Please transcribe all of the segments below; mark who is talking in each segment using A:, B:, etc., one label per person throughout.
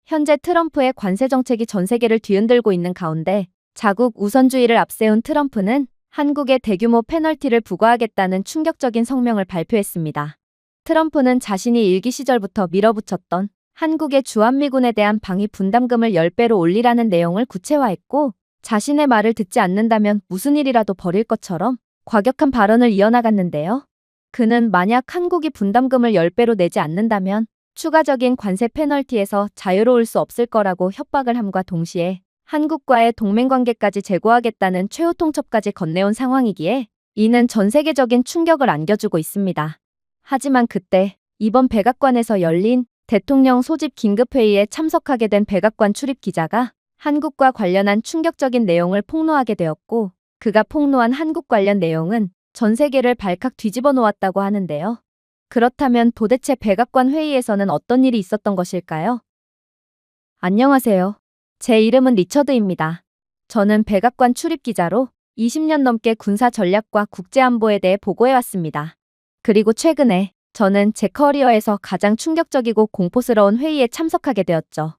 A: 현재 트럼프의 관세 정책이 전 세계를 뒤흔들고 있는 가운데 자국 우선주의를 앞세운 트럼프는 한국에 대규모 페널티를 부과하겠다는 충격적인 성명을 발표했습니다. 트럼프는 자신이 일기 시절부터 밀어붙였던 한국의 주한미군에 대한 방위 분담금을 10배로 올리라는 내용을 구체화했고, 자신의 말을 듣지 않는다면 무슨 일이라도 벌일 것처럼 과격한 발언을 이어나갔는데요. 그는 만약 한국이 분담금을 10배로 내지 않는다면 추가적인 관세 페널티에서 자유로울 수 없을 거라고 협박을 함과 동시에 한국과의 동맹관계까지 재고하겠다는 최후 통첩까지 건네온 상황이기에 이는 전 세계적인 충격을 안겨주고 있습니다. 하지만 그때 이번 백악관에서 열린 대통령 소집 긴급회의에 참석하게 된 백악관 출입 기자가 한국과 관련한 충격적인 내용을 폭로하게 되었고, 그가 폭로한 한국 관련 내용은 전 세계를 발칵 뒤집어 놓았다고 하는데요. 그렇다면 도대체 백악관 회의에서는 어떤 일이 있었던 것일까요? 안녕하세요. 제 이름은 리처드입니다. 저는 백악관 출입 기자로 20년 넘게 군사 전략과 국제안보에 대해 보고해왔습니다. 그리고 최근에 저는 제 커리어에서 가장 충격적이고 공포스러운 회의에 참석하게 되었죠.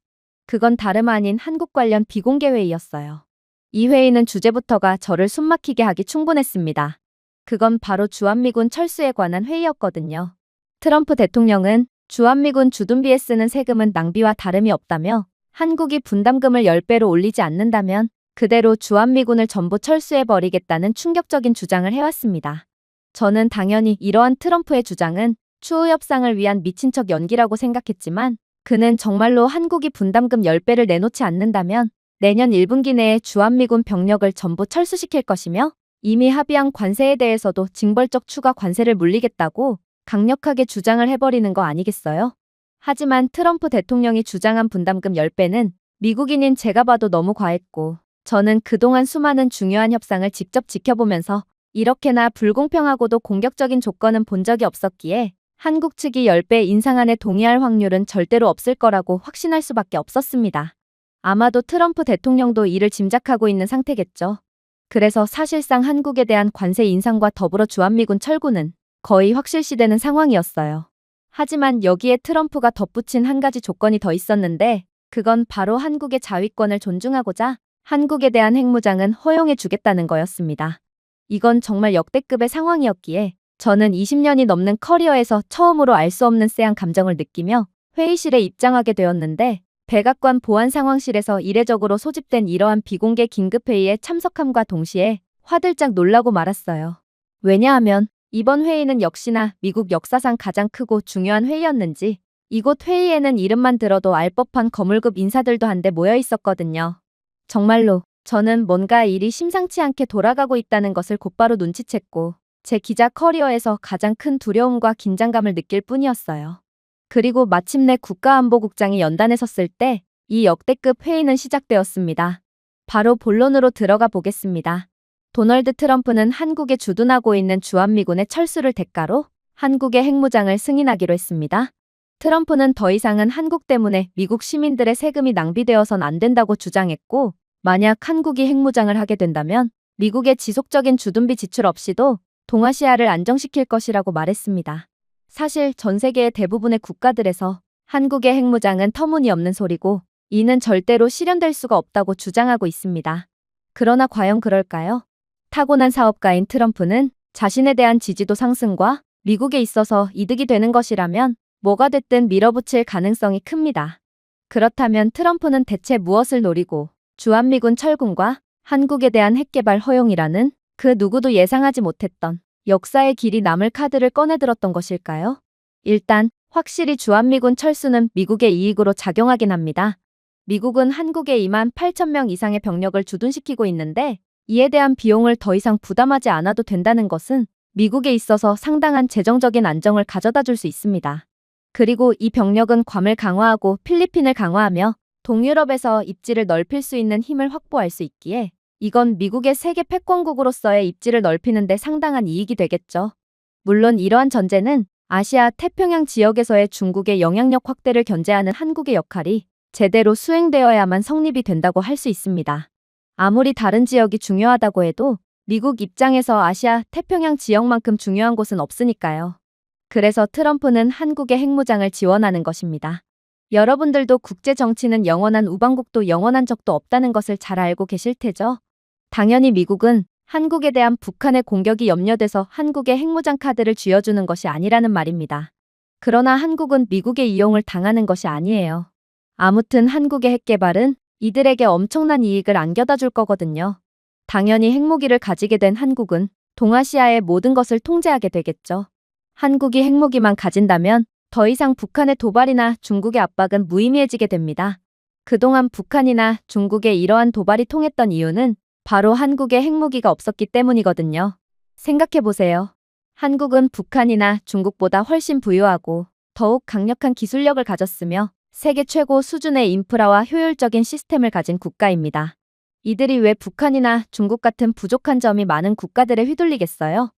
A: 그건 다름 아닌 한국 관련 비공개 회의였어요. 이 회의는 주제부터가 저를 숨막히게 하기 충분했습니다. 그건 바로 주한미군 철수에 관한 회의였거든요. 트럼프 대통령은 주한미군 주둔비에 쓰는 세금은 낭비와 다름이 없다며 한국이 분담금을 10배로 올리지 않는다면 그대로 주한미군을 전부 철수해버리겠다는 충격적인 주장을 해왔습니다. 저는 당연히 이러한 트럼프의 주장은 추후 협상을 위한 미친 척 연기라고 생각했지만, 그는 정말로 한국이 분담금 10배를 내놓지 않는다면 내년 1분기 내에 주한미군 병력을 전부 철수시킬 것이며 이미 합의한 관세에 대해서도 징벌적 추가 관세를 물리겠다고 강력하게 주장을 해버리는 거 아니겠어요? 하지만 트럼프 대통령이 주장한 분담금 10배는 미국인인 제가 봐도 너무 과했고, 저는 그동안 수많은 중요한 협상을 직접 지켜보면서 이렇게나 불공평하고도 공격적인 조건은 본 적이 없었기에 한국 측이 10배 인상안에 동의할 확률은 절대로 없을 거라고 확신할 수밖에 없었습니다. 아마도 트럼프 대통령도 이를 짐작하고 있는 상태겠죠. 그래서 사실상 한국에 대한 관세 인상과 더불어 주한미군 철구는 거의 확실시되는 상황이었어요. 하지만 여기에 트럼프가 덧붙인 한 가지 조건이 더 있었는데, 그건 바로 한국의 자위권을 존중하고자 한국에 대한 핵무장은 허용해주겠다는 거였습니다. 이건 정말 역대급의 상황이었기에 저는 20년이 넘는 커리어에서 처음으로 알 수 없는 쎄한 감정을 느끼며 회의실에 입장하게 되었는데, 백악관 보안상황실에서 이례적으로 소집된 이러한 비공개 긴급회의에 참석함과 동시에 화들짝 놀라고 말았어요. 왜냐하면 이번 회의는 역시나 미국 역사상 가장 크고 중요한 회의였는지 이곳 회의에는 이름만 들어도 알 법한 거물급 인사들도 한데 모여 있었거든요. 정말로 저는 뭔가 일이 심상치 않게 돌아가고 있다는 것을 곧바로 눈치챘고 제 기자 커리어에서 가장 큰 두려움과 긴장감을 느낄 뿐이었어요. 그리고 마침내 국가안보국장이 연단에 섰을 때 이 역대급 회의는 시작되었습니다. 바로 본론으로 들어가 보겠습니다. 도널드 트럼프는 한국에 주둔하고 있는 주한미군의 철수를 대가로 한국의 핵무장을 승인하기로 했습니다. 트럼프는 더 이상은 한국 때문에 미국 시민들의 세금이 낭비되어선 안 된다고 주장했고, 만약 한국이 핵무장을 하게 된다면 미국의 지속적인 주둔비 지출 없이도 동아시아를 안정시킬 것이라고 말했습니다. 사실 전 세계의 대부분의 국가들에서 한국의 핵무장은 터무니없는 소리고 이는 절대로 실현될 수가 없다고 주장하고 있습니다. 그러나 과연 그럴까요? 타고난 사업가인 트럼프는 자신에 대한 지지도 상승과 미국에 있어서 이득이 되는 것이라면 뭐가 됐든 밀어붙일 가능성이 큽니다. 그렇다면 트럼프는 대체 무엇을 노리고 주한미군 철군과 한국에 대한 핵개발 허용이라는 그 누구도 예상하지 못했던 역사의 길이 남을 카드를 꺼내들었던 것일까요? 일단 확실히 주한미군 철수는 미국의 이익으로 작용하긴 합니다. 미국은 한국에 2만 8천 명 이상의 병력을 주둔시키고 있는데 이에 대한 비용을 더 이상 부담하지 않아도 된다는 것은 미국에 있어서 상당한 재정적인 안정을 가져다 줄 수 있습니다. 그리고 이 병력은 괌을 강화하고 필리핀을 강화하며 동유럽에서 입지를 넓힐 수 있는 힘을 확보할 수 있기에 이건 미국의 세계 패권국으로서의 입지를 넓히는 데 상당한 이익이 되겠죠. 물론 이러한 전제는 아시아 태평양 지역에서의 중국의 영향력 확대를 견제하는 한국의 역할이 제대로 수행되어야만 성립이 된다고 할 수 있습니다. 아무리 다른 지역이 중요하다고 해도 미국 입장에서 아시아 태평양 지역만큼 중요한 곳은 없으니까요. 그래서 트럼프는 한국의 핵무장을 지원하는 것입니다. 여러분들도 국제 정치는 영원한 우방국도 영원한 적도 없다는 것을 잘 알고 계실 테죠? 당연히 미국은 한국에 대한 북한의 공격이 염려돼서 한국의 핵무장 카드를 쥐어주는 것이 아니라는 말입니다. 그러나 한국은 미국의 이용을 당하는 것이 아니에요. 아무튼 한국의 핵 개발은 이들에게 엄청난 이익을 안겨다 줄 거거든요. 당연히 핵무기를 가지게 된 한국은 동아시아의 모든 것을 통제하게 되겠죠. 한국이 핵무기만 가진다면 더 이상 북한의 도발이나 중국의 압박은 무의미해지게 됩니다. 그동안 북한이나 중국의 이러한 도발이 통했던 이유는 바로 한국에 핵무기가 없었기 때문이거든요. 생각해보세요. 한국은 북한이나 중국보다 훨씬 부유하고 더욱 강력한 기술력을 가졌으며 세계 최고 수준의 인프라와 효율적인 시스템을 가진 국가입니다. 이들이 왜 북한이나 중국 같은 부족한 점이 많은 국가들에 휘둘리겠어요?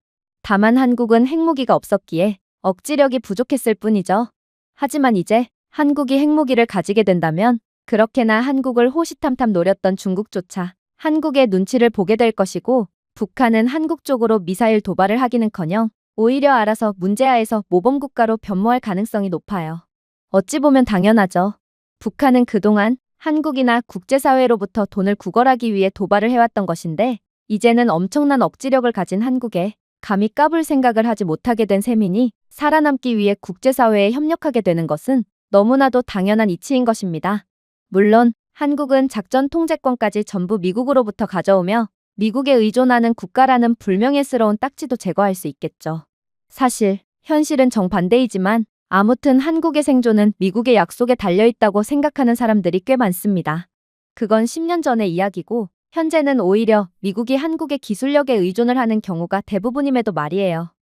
A: 다만 한국은 핵무기가 없었기에 억지력이 부족했을 뿐이죠. 하지만 이제 한국이 핵무기를 가지게 된다면 그렇게나 한국을 호시탐탐 노렸던 중국조차 한국의 눈치를 보게 될 것이고, 북한은 한국 쪽으로 미사일 도발을 하기는커녕 오히려 알아서 문제아에서 모범국가로 변모할 가능성이 높아요. 어찌 보면 당연하죠. 북한은 그동안 한국이나 국제사회로부터 돈을 구걸하기 위해 도발을 해왔던 것인데, 이제는 엄청난 억지력을 가진 한국에 감히 까불 생각을 하지 못하게 된 셈이니 살아남기 위해 국제사회에 협력하게 되는 것은 너무나도 당연한 이치인 것입니다. 물론 한국은 작전 통제권까지 전부 미국으로부터 가져오며 미국에 의존하는 국가라는 불명예스러운 딱지도 제거할 수 있겠죠. 사실 현실은 정반대이지만 아무튼 한국의 생존은 미국의 약속에 달려있다고 생각하는 사람들이 꽤 많습니다. 그건 10년 전의 이야기고 현재는 오히려 미국이 한국의 기술력에 의존을 하는 경우가 대부분임에도 말이에요.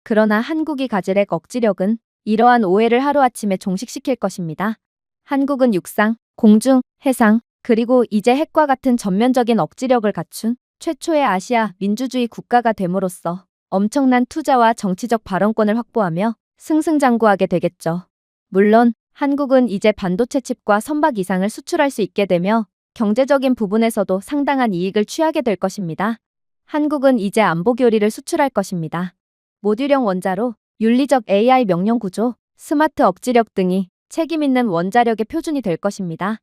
A: 그러나 한국이 가질 핵 억지력은 이러한 오해를 하루아침에 종식시킬 것입니다. 한국은 육상, 공중, 해상, 그리고 이제 핵과 같은 전면적인 억지력을 갖춘 최초의 아시아 민주주의 국가가 됨으로써 엄청난 투자와 정치적 발언권을 확보하며 승승장구하게 되겠죠. 물론 한국은 이제 반도체 칩과 선박 이상을 수출할 수 있게 되며 경제적인 부분에서도 상당한 이익을 취하게 될 것입니다. 한국은 이제 안보 교리를 수출할 것입니다. 모듈형 원자로, 윤리적 AI 명령 구조, 스마트 억지력 등이 책임 있는 원자력의 표준이 될 것입니다.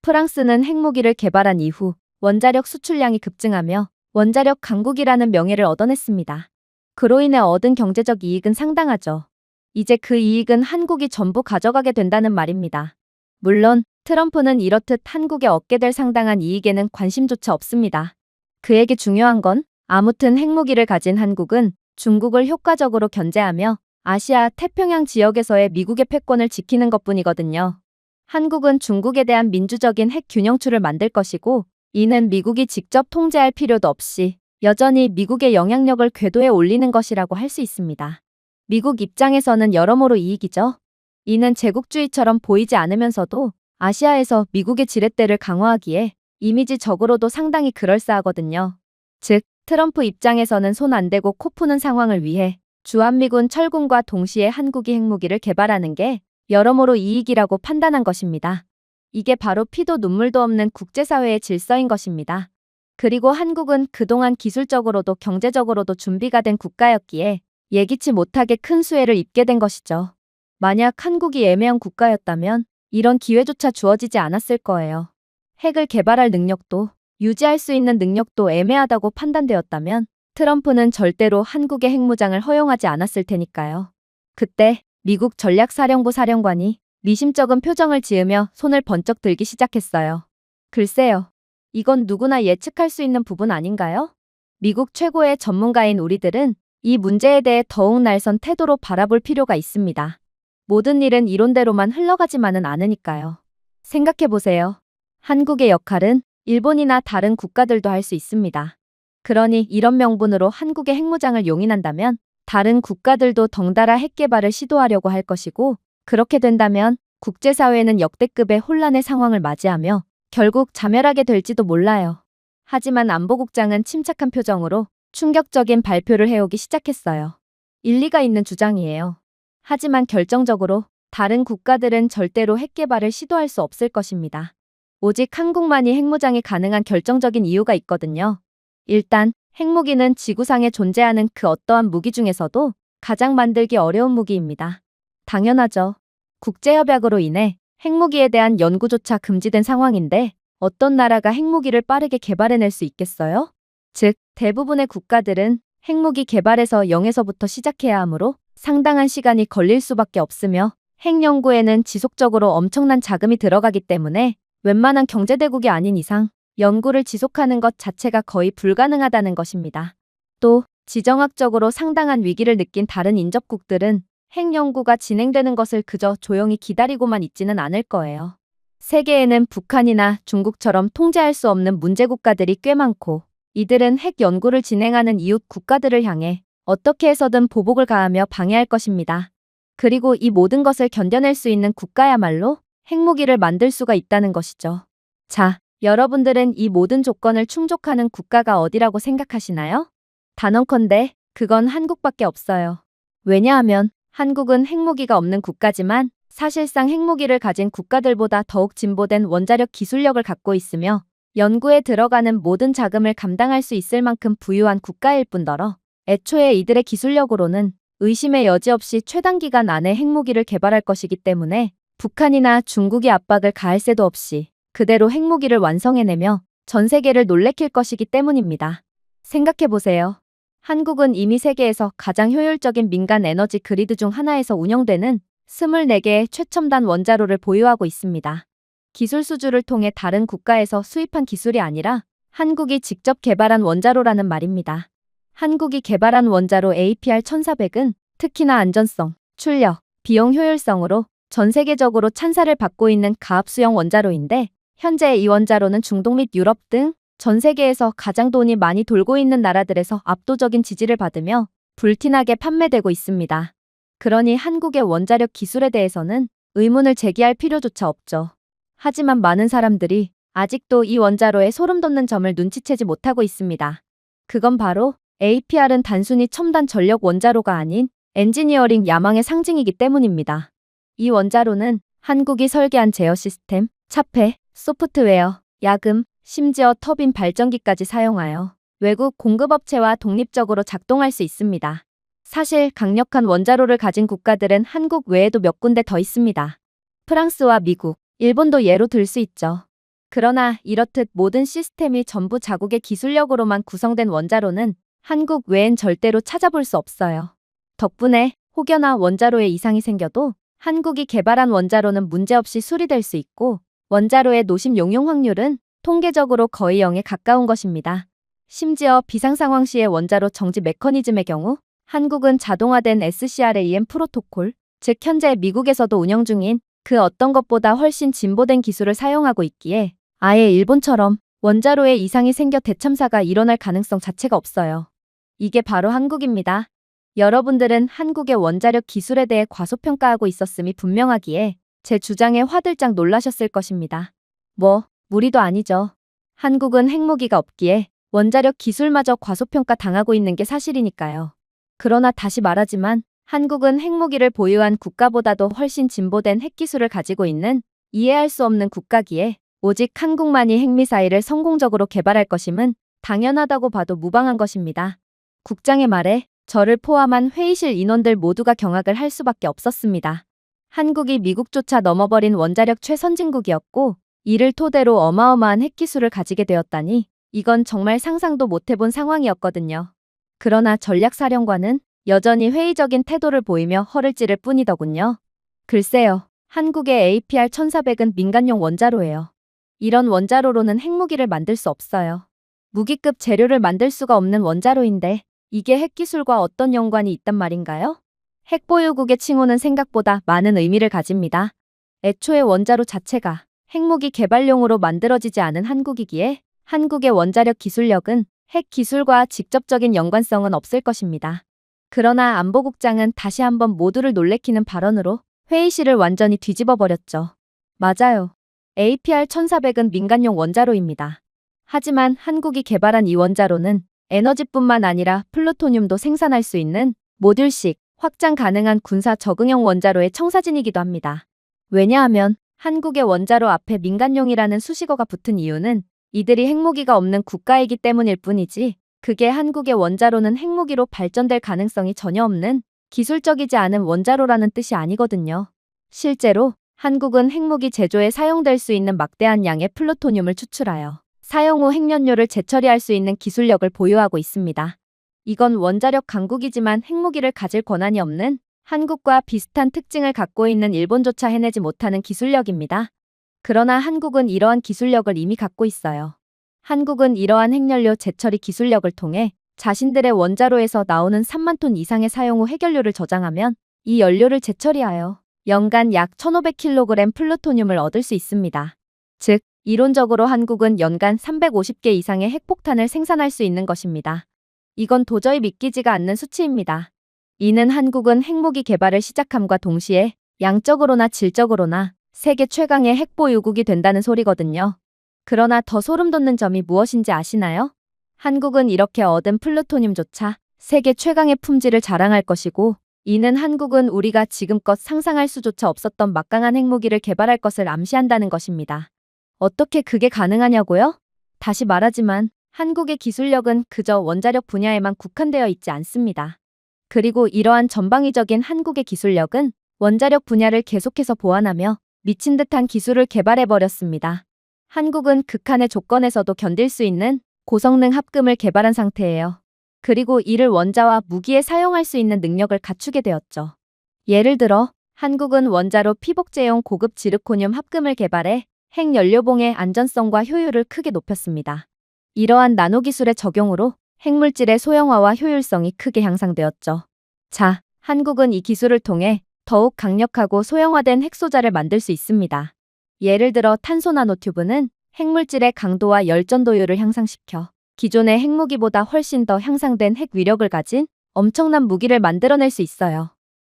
A: 프랑스는 핵무기를 개발한 이후 원자력 수출량이 급증하며 원자력 강국이라는 명예를 얻어냈습니다. 그로 인해 얻은 경제적 이익은 상당하죠. 이제 그 이익은 한국이 전부 가져가게 된다는 말입니다. 물론 트럼프는 이렇듯 한국에 얻게 될 상당한 이익에는 관심조차 없습니다. 그에게 중요한 건 아무튼 핵무기를 가진 한국은 중국을 효과적으로 견제하며 아시아 태평양 지역에서의 미국의 패권을 지키는 것뿐이거든요. 한국은 중국에 대한 민주적인 핵 균형추를 만들 것이고, 이는 미국이 직접 통제할 필요도 없이 여전히 미국의 영향력을 궤도에 올리는 것이라고 할 수 있습니다. 미국 입장에서는 여러모로 이익이죠. 이는 제국주의처럼 보이지 않으면서도 아시아에서 미국의 지렛대를 강화하기에 이미지적으로도 상당히 그럴싸하거든요. 즉, 트럼프 입장에서는 손 안 대고 코 푸는 상황을 위해 주한미군 철군과 동시에 한국이 핵무기를 개발하는 게 여러모로 이익이라고 판단한 것입니다. 이게 바로 피도 눈물도 없는 국제사회의 질서인 것입니다. 그리고 한국은 그동안 기술적으로도 경제적으로도 준비가 된 국가였기에 예기치 못하게 큰 수혜를 입게 된 것이죠. 만약 한국이 애매한 국가였다면 이런 기회조차 주어지지 않았을 거예요. 핵을 개발할 능력도 유지할 수 있는 능력도 애매하다고 판단되었다면 트럼프는 절대로 한국의 핵무장을 허용하지 않았을 테니까요. 그때 미국 전략사령부 사령관이 미심쩍은 표정을 지으며 손을 번쩍 들기 시작했어요. 글쎄요. 이건 누구나 예측할 수 있는 부분 아닌가요? 미국 최고의 전문가인 우리들은 이 문제에 대해 더욱 날선 태도로 바라볼 필요가 있습니다. 모든 일은 이론대로만 흘러가지만은 않으니까요. 생각해보세요. 한국의 역할은 일본이나 다른 국가들도 할 수 있습니다. 그러니 이런 명분으로 한국의 핵무장을 용인한다면 다른 국가들도 덩달아 핵 개발을 시도하려고 할 것이고, 그렇게 된다면 국제사회는 역대급의 혼란의 상황을 맞이하며 결국 자멸하게 될지도 몰라요. 하지만 안보국장은 침착한 표정으로 충격적인 발표를 해오기 시작했어요. 일리가 있는 주장이에요. 하지만 결정적으로 다른 국가들은 절대로 핵 개발을 시도할 수 없을 것입니다. 오직 한국만이 핵무장이 가능한 결정적인 이유가 있거든요. 일단 핵무기는 지구상에 존재하는 그 어떠한 무기 중에서도 가장 만들기 어려운 무기입니다. 당연하죠. 국제협약으로 인해 핵무기에 대한 연구조차 금지된 상황인데 어떤 나라가 핵무기를 빠르게 개발해낼 수 있겠어요? 즉, 대부분의 국가들은 핵무기 개발에서 0에서부터 시작해야 하므로 상당한 시간이 걸릴 수밖에 없으며 핵 연구에는 지속적으로 엄청난 자금이 들어가기 때문에 웬만한 경제대국이 아닌 이상 연구를 지속하는 것 자체가 거의 불가능하다는 것입니다. 또 지정학적으로 상당한 위기를 느낀 다른 인접국들은 핵 연구가 진행되는 것을 그저 조용히 기다리고만 있지는 않을 거예요. 세계에는 북한이나 중국처럼 통제할 수 없는 문제 국가들이 꽤 많고 이들은 핵 연구를 진행하는 이웃 국가들을 향해 어떻게 해서든 보복을 가하며 방해할 것입니다. 그리고 이 모든 것을 견뎌낼 수 있는 국가야말로 핵무기를 만들 수가 있다는 것이죠. 자, 여러분들은 이 모든 조건을 충족하는 국가가 어디라고 생각하시나요? 단언컨대 그건 한국밖에 없어요. 왜냐하면 한국은 핵무기가 없는 국가지만 사실상 핵무기를 가진 국가들보다 더욱 진보된 원자력 기술력을 갖고 있으며 연구에 들어가는 모든 자금을 감당할 수 있을 만큼 부유한 국가일 뿐더러 애초에 이들의 기술력으로는 의심의 여지 없이 최단기간 안에 핵무기를 개발할 것이기 때문에 북한이나 중국이 압박을 가할 새도 없이 그대로 핵무기를 완성해내며 전 세계를 놀래킬 것이기 때문입니다. 생각해보세요. 한국은 이미 세계에서 가장 효율적인 민간 에너지 그리드 중 하나에서 운영되는 24개의 최첨단 원자로를 보유하고 있습니다. 기술 수주를 통해 다른 국가에서 수입한 기술이 아니라 한국이 직접 개발한 원자로라는 말입니다. 한국이 개발한 원자로 APR-1400은 특히나 안전성, 출력, 비용 효율성으로 전 세계적으로 찬사를 받고 있는 가압수형 원자로인데 현재 이 원자로는 중동 및 유럽 등 전 세계에서 가장 돈이 많이 돌고 있는 나라들에서 압도적인 지지를 받으며 불티나게 판매되고 있습니다. 그러니 한국의 원자력 기술에 대해서는 의문을 제기할 필요조차 없죠. 하지만 많은 사람들이 아직도 이 원자로에 소름 돋는 점을 눈치채지 못하고 있습니다. 그건 바로 APR은 단순히 첨단 전력 원자로가 아닌 엔지니어링 야망의 상징이기 때문입니다. 이 원자로는 한국이 설계한 제어 시스템, 차폐, 소프트웨어, 야금, 심지어 터빈 발전기까지 사용하여 외국 공급업체와 독립적으로 작동할 수 있습니다. 사실 강력한 원자로를 가진 국가들은 한국 외에도 몇 군데 더 있습니다. 프랑스와 미국, 일본도 예로 들 수 있죠. 그러나 이렇듯 모든 시스템이 전부 자국의 기술력으로만 구성된 원자로는 한국 외엔 절대로 찾아볼 수 없어요. 덕분에 혹여나 원자로에 이상이 생겨도 한국이 개발한 원자로는 문제없이 수리될 수 있고 원자로의 노심 용융 확률은 통계적으로 거의 0에 가까운 것입니다. 심지어 비상상황 시의 원자로 정지 메커니즘의 경우 한국은 자동화된 SCRAM 프로토콜, 즉 현재 미국에서도 운영 중인 그 어떤 것보다 훨씬 진보된 기술을 사용하고 있기에 아예 일본처럼 원자로에 이상이 생겨 대참사가 일어날 가능성 자체가 없어요. 이게 바로 한국입니다. 여러분들은 한국의 원자력 기술에 대해 과소평가하고 있었음이 분명하기에 제 주장에 화들짝 놀라셨을 것입니다. 무리도 아니죠. 한국은 핵무기가 없기에 원자력 기술마저 과소평가 당하고 있는 게 사실이니까요. 그러나 다시 말하지만 한국은 핵무기를 보유한 국가보다도 훨씬 진보된 핵기술을 가지고 있는 이해할 수 없는 국가기에 오직 한국만이 핵미사일을 성공적으로 개발할 것임은 당연하다고 봐도 무방한 것입니다. 국장의 말에 저를 포함한 회의실 인원들 모두가 경악을 할 수밖에 없었습니다. 한국이 미국조차 넘어버린 원자력 최선진국이었고 이를 토대로 어마어마한 핵기술을 가지게 되었다니 이건 정말 상상도 못해본 상황이었거든요. 그러나 전략사령관은 여전히 회의적인 태도를 보이며 허를 찌를 뿐이더군요. 글쎄요, 한국의 APR-1400은 민간용 원자로예요. 이런 원자로로는 핵무기를 만들 수 없어요. 무기급 재료를 만들 수가 없는 원자로인데 이게 핵기술과 어떤 연관이 있단 말인가요? 핵보유국의 칭호는 생각보다 많은 의미를 가집니다. 애초에 원자로 자체가 핵무기 개발용으로 만들어지지 않은 한국이기에 한국의 원자력 기술력은 핵 기술과 직접적인 연관성은 없을 것입니다. 그러나 안보국장은 다시 한번 모두를 놀래키는 발언으로 회의실을 완전히 뒤집어 버렸죠. 맞아요. APR-1400은 민간용 원자로입니다. 하지만 한국이 개발한 이 원자로는 에너지뿐만 아니라 플루토늄도 생산할 수 있는 모듈식, 확장 가능한 군사 적응형 원자로의 청사진이기도 합니다. 왜냐하면 한국의 원자로 앞에 민간용이라는 수식어가 붙은 이유는 이들이 핵무기가 없는 국가이기 때문일 뿐이지 그게 한국의 원자로는 핵무기로 발전될 가능성이 전혀 없는 기술적이지 않은 원자로라는 뜻이 아니거든요. 실제로 한국은 핵무기 제조에 사용될 수 있는 막대한 양의 플루토늄을 추출하여 사용 후 핵연료를 재처리할 수 있는 기술력을 보유하고 있습니다. 이건 원자력 강국이지만 핵무기를 가질 권한이 없는 한국과 비슷한 특징을 갖고 있는 일본조차 해내지 못하는 기술력입니다. 그러나 한국은 이러한 기술력을 이미 갖고 있어요. 한국은 이러한 핵연료 재처리 기술력을 통해 자신들의 원자로에서 나오는 3만 톤 이상의 사용 후 핵연료를 저장하면 이 연료를 재처리하여 연간 약 1,500kg 플루토늄을 얻을 수 있습니다. 즉, 이론적으로 한국은 연간 350개 이상의 핵폭탄을 생산할 수 있는 것입니다. 이건 도저히 믿기지가 않는 수치입니다. 이는 한국은 핵무기 개발을 시작함과 동시에 양적으로나 질적으로나 세계 최강의 핵보유국이 된다는 소리거든요. 그러나 더 소름 돋는 점이 무엇인지 아시나요? 한국은 이렇게 얻은 플루토늄조차 세계 최강의 품질을 자랑할 것이고, 이는 한국은 우리가 지금껏 상상할 수조차 없었던 막강한 핵무기를 개발할 것을 암시한다는 것입니다. 어떻게 그게 가능하냐고요? 다시 말하지만 한국의 기술력은 그저 원자력 분야에만 국한되어 있지 않습니다. 그리고 이러한 전방위적인 한국의 기술력은 원자력 분야를 계속해서 보완하며 미친 듯한 기술을 개발해버렸습니다. 한국은 극한의 조건에서도 견딜 수 있는 고성능 합금을 개발한 상태예요. 그리고 이를 원자와 무기에 사용할 수 있는 능력을 갖추게 되었죠. 예를 들어 한국은 원자로 피복제용 고급 지르코늄 합금을 개발해 핵연료봉의 안전성과 효율을 크게 높였습니다. 이러한 나노기술의 적용으로 핵물질의 소형화와 효율성이 크게 향상되었죠. 자, 한국은 이 기술을 통해 더욱 강력하고 소형화된 핵소자를 만들 수 있습니다. 예를 들어 탄소 나노튜브는 핵물질의 강도와 열전도율을 향상시켜 기존의 핵무기보다 훨씬 더 향상된 핵 위력을 가진 엄청난 무기를 만들어낼 수 있어요.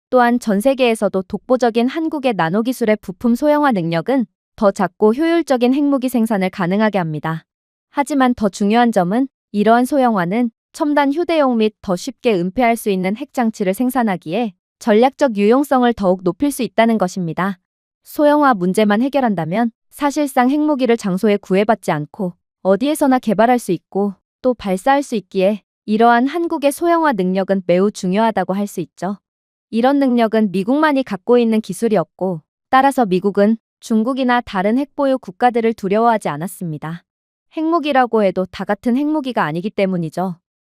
A: 또한 전 세계에서도 독보적인 한국의 나노기술의 부품 소형화 능력은 더 작고 효율적인 핵무기 생산을 가능하게 합니다. 하지만 더 중요한 점은 이러한 소형화는 첨단 휴대용 및 더 쉽게 은폐할 수 있는 핵장치를 생산하기에 전략적 유용성을 더욱 높일 수 있다는 것입니다. 소형화 문제만 해결한다면 사실상 핵무기를 장소에 구애받지 않고 어디에서나 개발할 수 있고 또 발사할 수 있기에 이러한 한국의 소형화 능력은 매우 중요하다고 할 수 있죠. 이런 능력은 미국만이 갖고 있는 기술이었고, 따라서 미국은 중국이나 다른 핵보유 국가들을 두려워하지 않았습니다. 핵무기라고 해도 다 같은 핵무기가 아니기 때문이죠.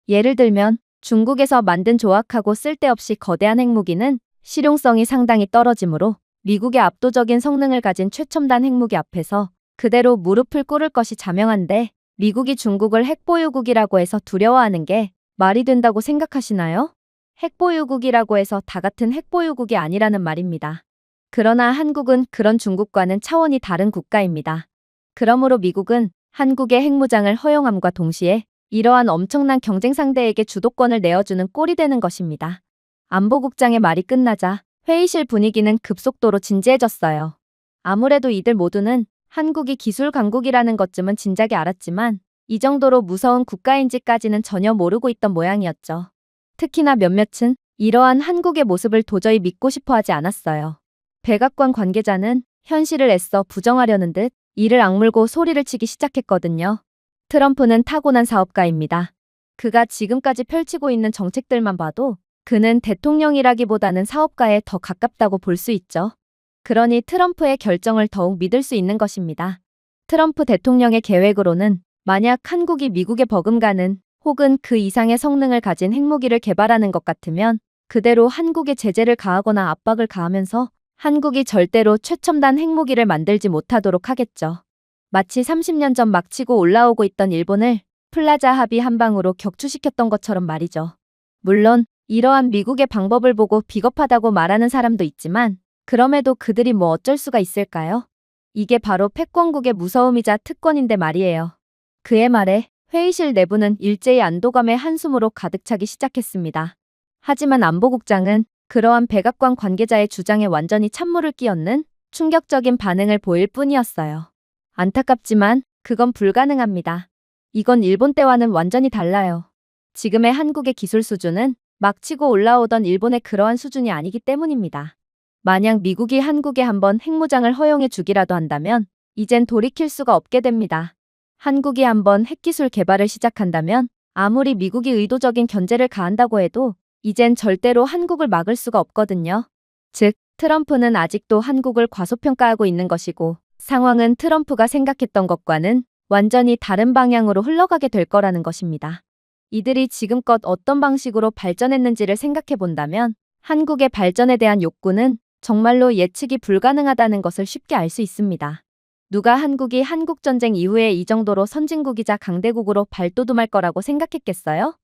A: 예를 들면 중국에서 만든 조악하고 쓸데없이 거대한 핵무기는 실용성이 상당히 떨어지므로 미국의 압도적인 성능을 가진 최첨단 핵무기 앞에서 그대로 무릎을 꿇을 것이 자명한데, 미국이 중국을 핵보유국이라고 해서 두려워하는 게 말이 된다고 생각하시나요? 핵보유국이라고 해서 다 같은 핵보유국이 아니라는 말입니다. 그러나 한국은 그런 중국과는 차원이 다른 국가입니다. 그러므로 미국은 한국의 핵무장을 허용함과 동시에 이러한 엄청난 경쟁 상대에게 주도권을 내어주는 꼴이 되는 것입니다. 안보국장의 말이 끝나자 회의실 분위기는 급속도로 진지해졌어요. 아무래도 이들 모두는 한국이 기술 강국이라는 것쯤은 진작에 알았지만 이 정도로 무서운 국가인지까지는 전혀 모르고 있던 모양이었죠. 특히나 몇몇은 이러한 한국의 모습을 도저히 믿고 싶어 하지 않았어요. 백악관 관계자는 현실을 애써 부정하려는 듯 이를 악물고 소리를 치기 시작했거든요. 트럼프는 타고난 사업가입니다. 그가 지금까지 펼치고 있는 정책들만 봐도 그는 대통령이라기보다는 사업가에 더 가깝다고 볼 수 있죠. 그러니 트럼프의 결정을 더욱 믿을 수 있는 것입니다. 트럼프 대통령의 계획으로는 만약 한국이 미국에 버금가는 혹은 그 이상의 성능을 가진 핵무기를 개발하는 것 같으면 그대로 한국에 제재를 가하거나 압박을 가하면서 한국이 절대로 최첨단 핵무기를 만들지 못하도록 하겠죠. 마치 30년 전 막 치고 올라오고 있던 일본을 플라자 합의 한 방으로 격추시켰던 것처럼 말이죠. 물론 이러한 미국의 방법을 보고 비겁하다고 말하는 사람도 있지만 그럼에도 그들이 뭐 어쩔 수가 있을까요? 이게 바로 패권국의 무서움이자 특권인데 말이에요. 그의 말에 회의실 내부는 일제히 안도감의 한숨으로 가득 차기 시작했습니다. 하지만 안보국장은 그러한 백악관 관계자의 주장에 완전히 찬물을 끼얹는 충격적인 반응을 보일 뿐이었어요. 안타깝지만 그건 불가능합니다. 이건 일본 때와는 완전히 달라요. 지금의 한국의 기술 수준은 막 치고 올라오던 일본의 그러한 수준이 아니기 때문입니다. 만약 미국이 한국에 한번 핵무장을 허용해 주기라도 한다면 이젠 돌이킬 수가 없게 됩니다. 한국이 한번 핵기술 개발을 시작한다면 아무리 미국이 의도적인 견제를 가한다고 해도 이젠 절대로 한국을 막을 수가 없거든요. 즉, 트럼프는 아직도 한국을 과소평가하고 있는 것이고 상황은 트럼프가 생각했던 것과는 완전히 다른 방향으로 흘러가게 될 거라는 것입니다. 이들이 지금껏 어떤 방식으로 발전했는지를 생각해 본다면 한국의 발전에 대한 욕구는 정말로 예측이 불가능하다는 것을 쉽게 알 수 있습니다. 누가 한국이 한국전쟁 이후에 이 정도로 선진국이자 강대국으로 발돋움할 거라고 생각했겠어요?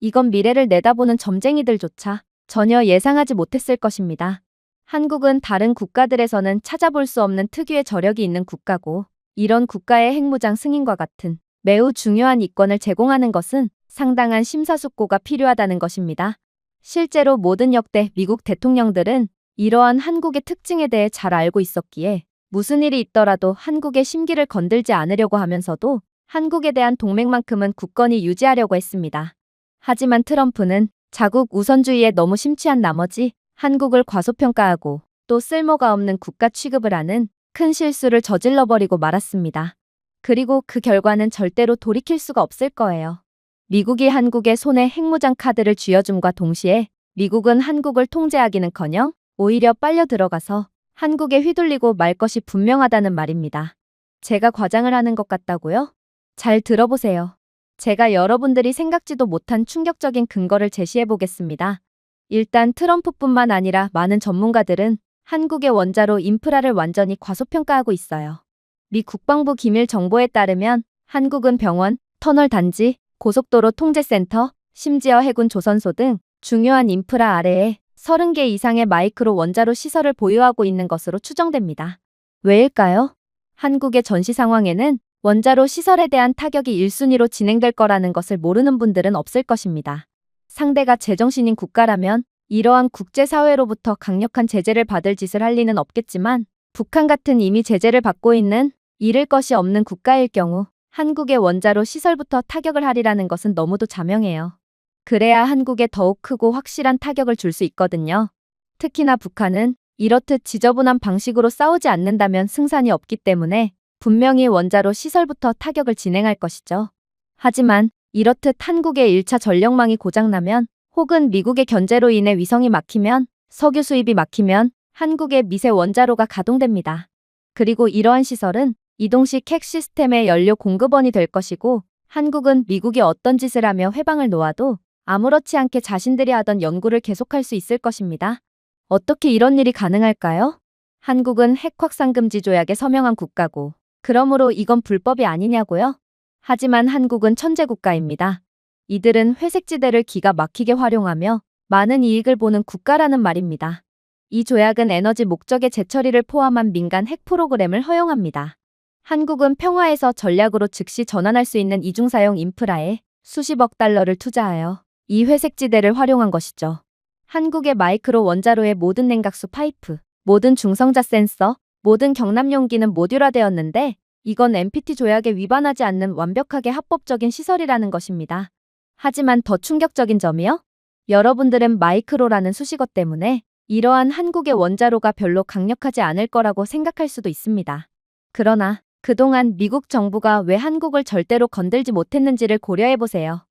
A: 이건 미래를 내다보는 점쟁이들조차 전혀 예상하지 못했을 것입니다. 한국은 다른 국가들에서는 찾아볼 수 없는 특유의 저력이 있는 국가고 이런 국가의 핵무장 승인과 같은 매우 중요한 이권을 제공하는 것은 상당한 심사숙고가 필요하다는 것입니다. 실제로 모든 역대 미국 대통령들은 이러한 한국의 특징에 대해 잘 알고 있었기에 무슨 일이 있더라도 한국의 심기를 건들지 않으려고 하면서도 한국에 대한 동맹만큼은 굳건히 유지하려고 했습니다. 하지만 트럼프는 자국 우선주의에 너무 심취한 나머지 한국을 과소평가하고 또 쓸모가 없는 국가 취급을 하는 큰 실수를 저질러버리고 말았습니다. 그리고 그 결과는 절대로 돌이킬 수가 없을 거예요. 미국이 한국의 손에 핵무장 카드를 쥐어줌과 동시에 미국은 한국을 통제하기는커녕 오히려 빨려 들어가서 한국에 휘둘리고 말 것이 분명하다는 말입니다. 제가 과장을 하는 것 같다고요? 잘 들어보세요. 제가 여러분들이 생각지도 못한 충격적인 근거를 제시해 보겠습니다. 일단 트럼프뿐만 아니라 많은 전문가들은 한국의 원자로 인프라를 완전히 과소평가하고 있어요. 미 국방부 기밀 정보에 따르면 한국은 병원, 터널 단지, 고속도로 통제센터, 심지어 해군 조선소 등 중요한 인프라 아래에 30개 이상의 마이크로 원자로 시설을 보유하고 있는 것으로 추정됩니다. 왜일까요? 한국의 전시 상황에는 원자로 시설에 대한 타격이 1순위로 진행될 거라는 것을 모르는 분들은 없을 것입니다. 상대가 제정신인 국가라면 이러한 국제사회로부터 강력한 제재를 받을 짓을 할 리는 없겠지만 북한 같은 이미 제재를 받고 있는 잃을 것이 없는 국가일 경우 한국의 원자로 시설부터 타격을 하리라는 것은 너무도 자명해요. 그래야 한국에 더욱 크고 확실한 타격을 줄 수 있거든요. 특히나 북한은 이렇듯 지저분한 방식으로 싸우지 않는다면 승산이 없기 때문에 분명히 원자로 시설부터 타격을 진행할 것이죠. 하지만 이렇듯 한국의 1차 전력망이 고장나면 혹은 미국의 견제로 인해 위성이 막히면 석유 수입이 막히면 한국의 미세 원자로가 가동됩니다. 그리고 이러한 시설은 이동식 핵 시스템의 연료 공급원이 될 것이고 한국은 미국이 어떤 짓을 하며 회방을 놓아도 아무렇지 않게 자신들이 하던 연구를 계속할 수 있을 것입니다. 어떻게 이런 일이 가능할까요? 한국은 핵 확산 금지 조약에 서명한 국가고 그러므로 이건 불법이 아니냐고요? 하지만 한국은 천재 국가입니다. 이들은 회색지대를 기가 막히게 활용하며 많은 이익을 보는 국가라는 말입니다. 이 조약은 에너지 목적의 재처리를 포함한 민간 핵 프로그램을 허용합니다. 한국은 평화에서 전략으로 즉시 전환할 수 있는 이중사용 인프라에 수십억 달러를 투자하여 이 회색지대를 활용한 것이죠. 한국의 마이크로 원자로의 모든 냉각수 파이프, 모든 중성자 센서, 모든 경납용기는 모듈화되었는데 이건 NPT 조약에 위반하지 않는 완벽하게 합법적인 시설이라는 것입니다. 하지만 더 충격적인 점이요? 여러분들은 마이크로라는 수식어 때문에 이러한 한국의 원자로가 별로 강력하지 않을 거라고 생각할 수도 있습니다. 그러나 그동안 미국 정부가 왜 한국을 절대로 건들지 못했는지를 고려해보세요.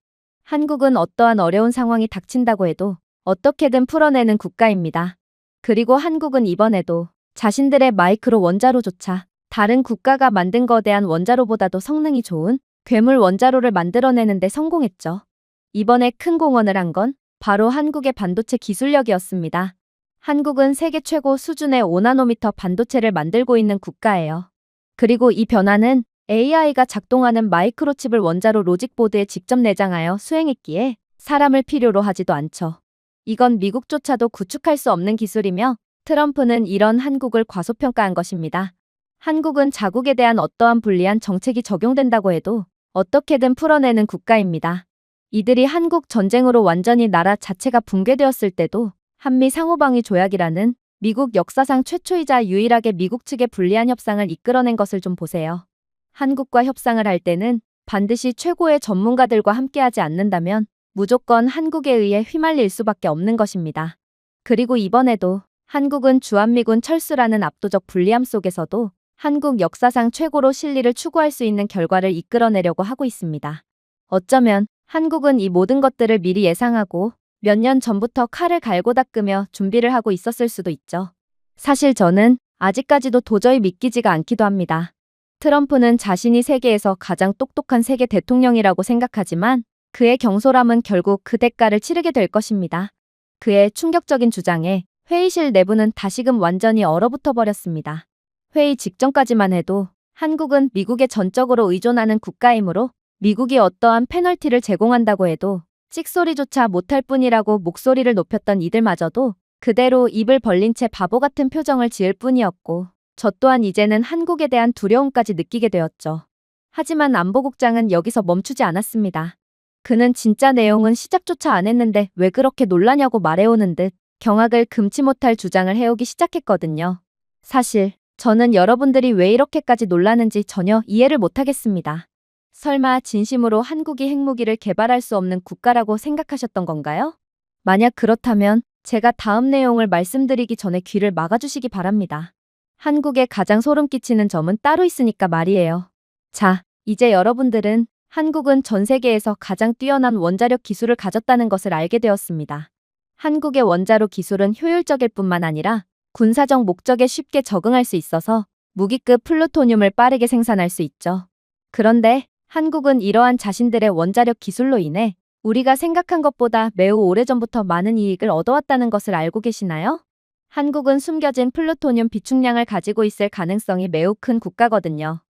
A: 한국은 어떠한 어려운 상황이 닥친다고 해도 어떻게든 풀어내는 국가입니다. 그리고 한국은 이번에도 자신들의 마이크로 원자로조차 다른 국가가 만든 거대한 원자로보다도 성능이 좋은 괴물 원자로를 만들어내는데 성공했죠. 이번에 큰 공헌을 한 건 바로 한국의 반도체 기술력이었습니다. 한국은 세계 최고 수준의 5나노미터 반도체를 만들고 있는 국가예요. 그리고 이 변화는 AI가 작동하는 마이크로칩을 원자로 로직보드에 직접 내장하여 수행했기에 사람을 필요로 하지도 않죠. 이건 미국조차도 구축할 수 없는 기술이며 트럼프는 이런 한국을 과소평가한 것입니다. 한국은 자국에 대한 어떠한 불리한 정책이 적용된다고 해도 어떻게든 풀어내는 국가입니다. 이들이 한국 전쟁으로 완전히 나라 자체가 붕괴되었을 때도 한미 상호방위 조약이라는 미국 역사상 최초이자 유일하게 미국 측의 불리한 협상을 이끌어낸 것을 좀 보세요. 한국과 협상을 할 때는 반드시 최고의 전문가들과 함께하지 않는다면 무조건 한국에 의해 휘말릴 수밖에 없는 것입니다. 그리고 이번에도 한국은 주한미군 철수라는 압도적 불리함 속에서도 한국 역사상 최고로 실리를 추구할 수 있는 결과를 이끌어내려고 하고 있습니다. 어쩌면 한국은 이 모든 것들을 미리 예상하고 몇 년 전부터 칼을 갈고 닦으며 준비를 하고 있었을 수도 있죠. 사실 저는 아직까지도 도저히 믿기지가 않기도 합니다. 트럼프는 자신이 세계에서 가장 똑똑한 세계 대통령이라고 생각하지만 그의 경솔함은 결국 그 대가를 치르게 될 것입니다. 그의 충격적인 주장에 회의실 내부는 다시금 완전히 얼어붙어 버렸습니다. 회의 직전까지만 해도 한국은 미국에 전적으로 의존하는 국가이므로 미국이 어떠한 페널티를 제공한다고 해도 찍소리조차 못할 뿐이라고 목소리를 높였던 이들마저도 그대로 입을 벌린 채 바보 같은 표정을 지을 뿐이었고 저 또한 이제는 한국에 대한 두려움까지 느끼게 되었죠. 하지만 안보국장은 여기서 멈추지 않았습니다. 그는 진짜 내용은 시작조차 안 했는데 왜 그렇게 놀라냐고 말해오는 듯 경악을 금치 못할 주장을 해오기 시작했거든요. 사실 저는 여러분들이 왜 이렇게까지 놀라는지 전혀 이해를 못하겠습니다. 설마 진심으로 한국이 핵무기를 개발할 수 없는 국가라고 생각하셨던 건가요? 만약 그렇다면 제가 다음 내용을 말씀드리기 전에 귀를 막아주시기 바랍니다. 한국에 가장 소름 끼치는 점은 따로 있으니까 말이에요. 자, 이제 여러분들은 한국은 전 세계에서 가장 뛰어난 원자력 기술을 가졌다는 것을 알게 되었습니다. 한국의 원자로 기술은 효율적일 뿐만 아니라 군사적 목적에 쉽게 적응할 수 있어서 무기급 플루토늄을 빠르게 생산할 수 있죠. 그런데 한국은 이러한 자신들의 원자력 기술로 인해 우리가 생각한 것보다 매우 오래전부터 많은 이익을 얻어왔다는 것을 알고 계시나요? 한국은 숨겨진 플루토늄 비축량을 가지고 있을 가능성이 매우 큰 국가거든요.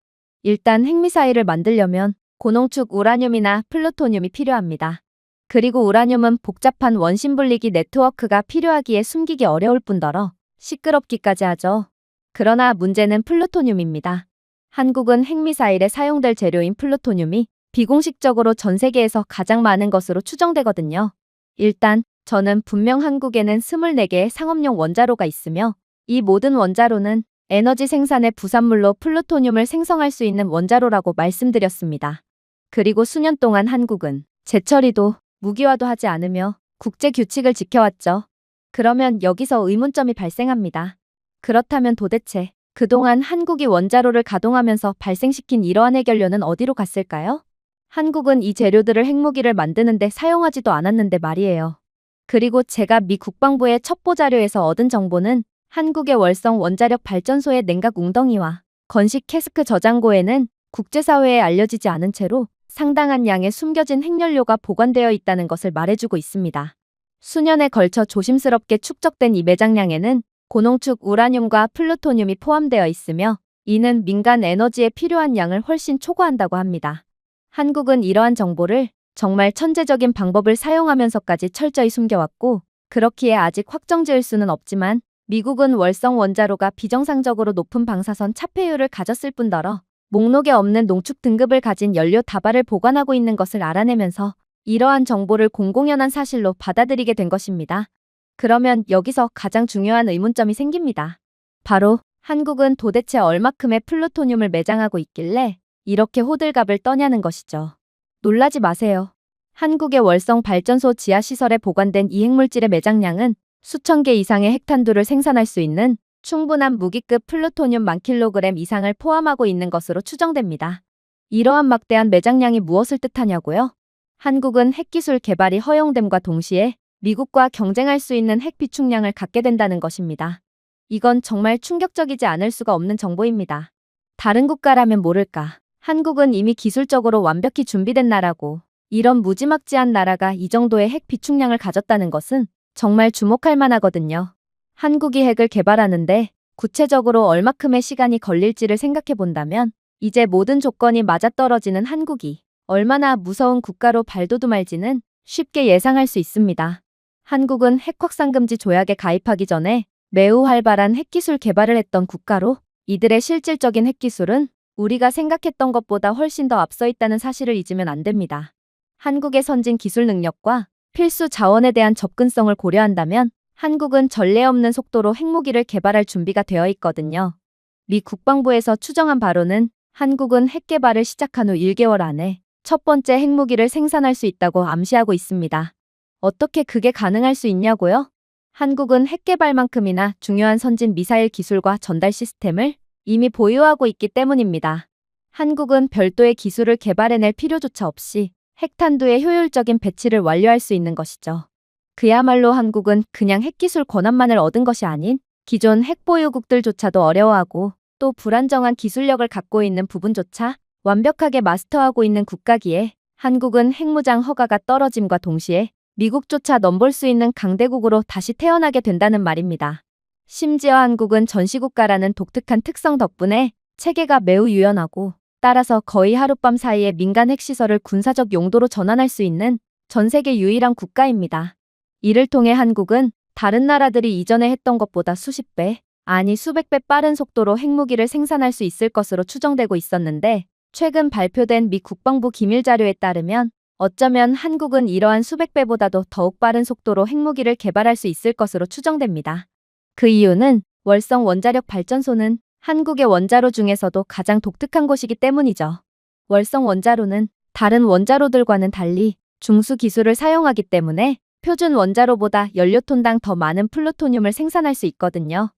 A: 일단 핵미사일을 만들려면 고농축 우라늄이나 플루토늄이 필요합니다. 그리고 우라늄은 복잡한 원심분리기 네트워크가 필요하기에 숨기기 어려울 뿐더러 시끄럽기까지 하죠. 그러나 문제는 플루토늄입니다. 한국은 핵미사일에 사용될 재료인 플루토늄이 비공식적으로 전 세계에서 가장 많은 것으로 추정되거든요. 일단 저는 분명 한국에는 24개의 상업용 원자로가 있으며 이 모든 원자로는 에너지 생산의 부산물로 플루토늄을 생성할 수 있는 원자로라고 말씀드렸습니다. 그리고 수년 동안 한국은 재처리도 무기화도 하지 않으며 국제 규칙을 지켜왔죠. 그러면 여기서 의문점이 발생합니다. 그렇다면 도대체 그동안 한국이 원자로를 가동하면서 발생시킨 이러한 해결료는 어디로 갔을까요? 한국은 이 재료들을 핵무기를 만드는데 사용하지도 않았는데 말이에요. 그리고 제가 미 국방부의 첩보 자료에서 얻은 정보는 한국의 월성 원자력 발전소의 냉각 웅덩이와 건식 캐스크 저장고에는 국제사회에 알려지지 않은 채로 상당한 양의 숨겨진 핵연료가 보관되어 있다는 것을 말해주고 있습니다. 수년에 걸쳐 조심스럽게 축적된 이 매장량에는 고농축 우라늄과 플루토늄이 포함되어 있으며 이는 민간 에너지에 필요한 양을 훨씬 초과한다고 합니다. 한국은 이러한 정보를 정말 천재적인 방법을 사용하면서까지 철저히 숨겨왔고 그렇기에 아직 확정지을 수는 없지만 미국은 월성 원자로가 비정상적으로 높은 방사선 차폐율을 가졌을 뿐더러 목록에 없는 농축 등급을 가진 연료 다발을 보관하고 있는 것을 알아내면서 이러한 정보를 공공연한 사실로 받아들이게 된 것입니다. 그러면 여기서 가장 중요한 의문점이 생깁니다. 바로 한국은 도대체 얼마큼의 플루토늄을 매장하고 있길래 이렇게 호들갑을 떠냐는 것이죠. 놀라지 마세요. 한국의 월성 발전소 지하시설에 보관된 이 핵물질의 매장량은 수천 개 이상의 핵탄두를 생산할 수 있는 충분한 무기급 플루토늄 10,000kg 이상을 포함하고 있는 것으로 추정됩니다. 이러한 막대한 매장량이 무엇을 뜻하냐고요? 한국은 핵기술 개발이 허용됨과 동시에 미국과 경쟁할 수 있는 핵 비축량을 갖게 된다는 것입니다. 이건 정말 충격적이지 않을 수가 없는 정보입니다. 다른 국가라면 모를까. 한국은 이미 기술적으로 완벽히 준비된 나라고 이런 무지막지한 나라가 이 정도의 핵 비축량을 가졌다는 것은 정말 주목할 만하거든요. 한국이 핵을 개발하는데 구체적으로 얼마큼의 시간이 걸릴지를 생각해 본다면 이제 모든 조건이 맞아떨어지는 한국이 얼마나 무서운 국가로 발돋움할지는 쉽게 예상할 수 있습니다. 한국은 핵 확산 금지 조약에 가입하기 전에 매우 활발한 핵기술 개발을 했던 국가로 이들의 실질적인 핵기술은 우리가 생각했던 것보다 훨씬 더 앞서 있다는 사실을 잊으면 안 됩니다. 한국의 선진 기술 능력과 필수 자원에 대한 접근성을 고려한다면 한국은 전례 없는 속도로 핵무기를 개발할 준비가 되어 있거든요. 미 국방부에서 추정한 바로는 한국은 핵 개발을 시작한 후 1개월 안에 첫 번째 핵무기를 생산할 수 있다고 암시하고 있습니다. 어떻게 그게 가능할 수 있냐고요? 한국은 핵 개발만큼이나 중요한 선진 미사일 기술과 전달 시스템을 이미 보유하고 있기 때문입니다. 한국은 별도의 기술을 개발해낼 필요조차 없이 핵탄두의 효율적인 배치를 완료할 수 있는 것이죠. 그야말로 한국은 그냥 핵기술 권한만을 얻은 것이 아닌 기존 핵보유국들조차도 어려워하고 또 불안정한 기술력을 갖고 있는 부분조차 완벽하게 마스터하고 있는 국가기에 한국은 핵무장 허가가 떨어짐과 동시에 미국조차 넘볼 수 있는 강대국으로 다시 태어나게 된다는 말입니다. 심지어 한국은 전시국가라는 독특한 특성 덕분에 체계가 매우 유연하고 따라서 거의 하룻밤 사이에 민간 핵시설을 군사적 용도로 전환할 수 있는 전 세계 유일한 국가입니다. 이를 통해 한국은 다른 나라들이 이전에 했던 것보다 수십 배, 아니 수백 배 빠른 속도로 핵무기를 생산할 수 있을 것으로 추정되고 있었는데 최근 발표된 미 국방부 기밀 자료에 따르면 어쩌면 한국은 이러한 수백 배보다도 더욱 빠른 속도로 핵무기를 개발할 수 있을 것으로 추정됩니다. 그 이유는 월성 원자력 발전소는 한국의 원자로 중에서도 가장 독특한 곳이기 때문이죠. 월성 원자로는 다른 원자로들과는 달리 중수 기술을 사용하기 때문에 표준 원자로보다 연료톤당 더 많은 플루토늄을 생산할 수 있거든요.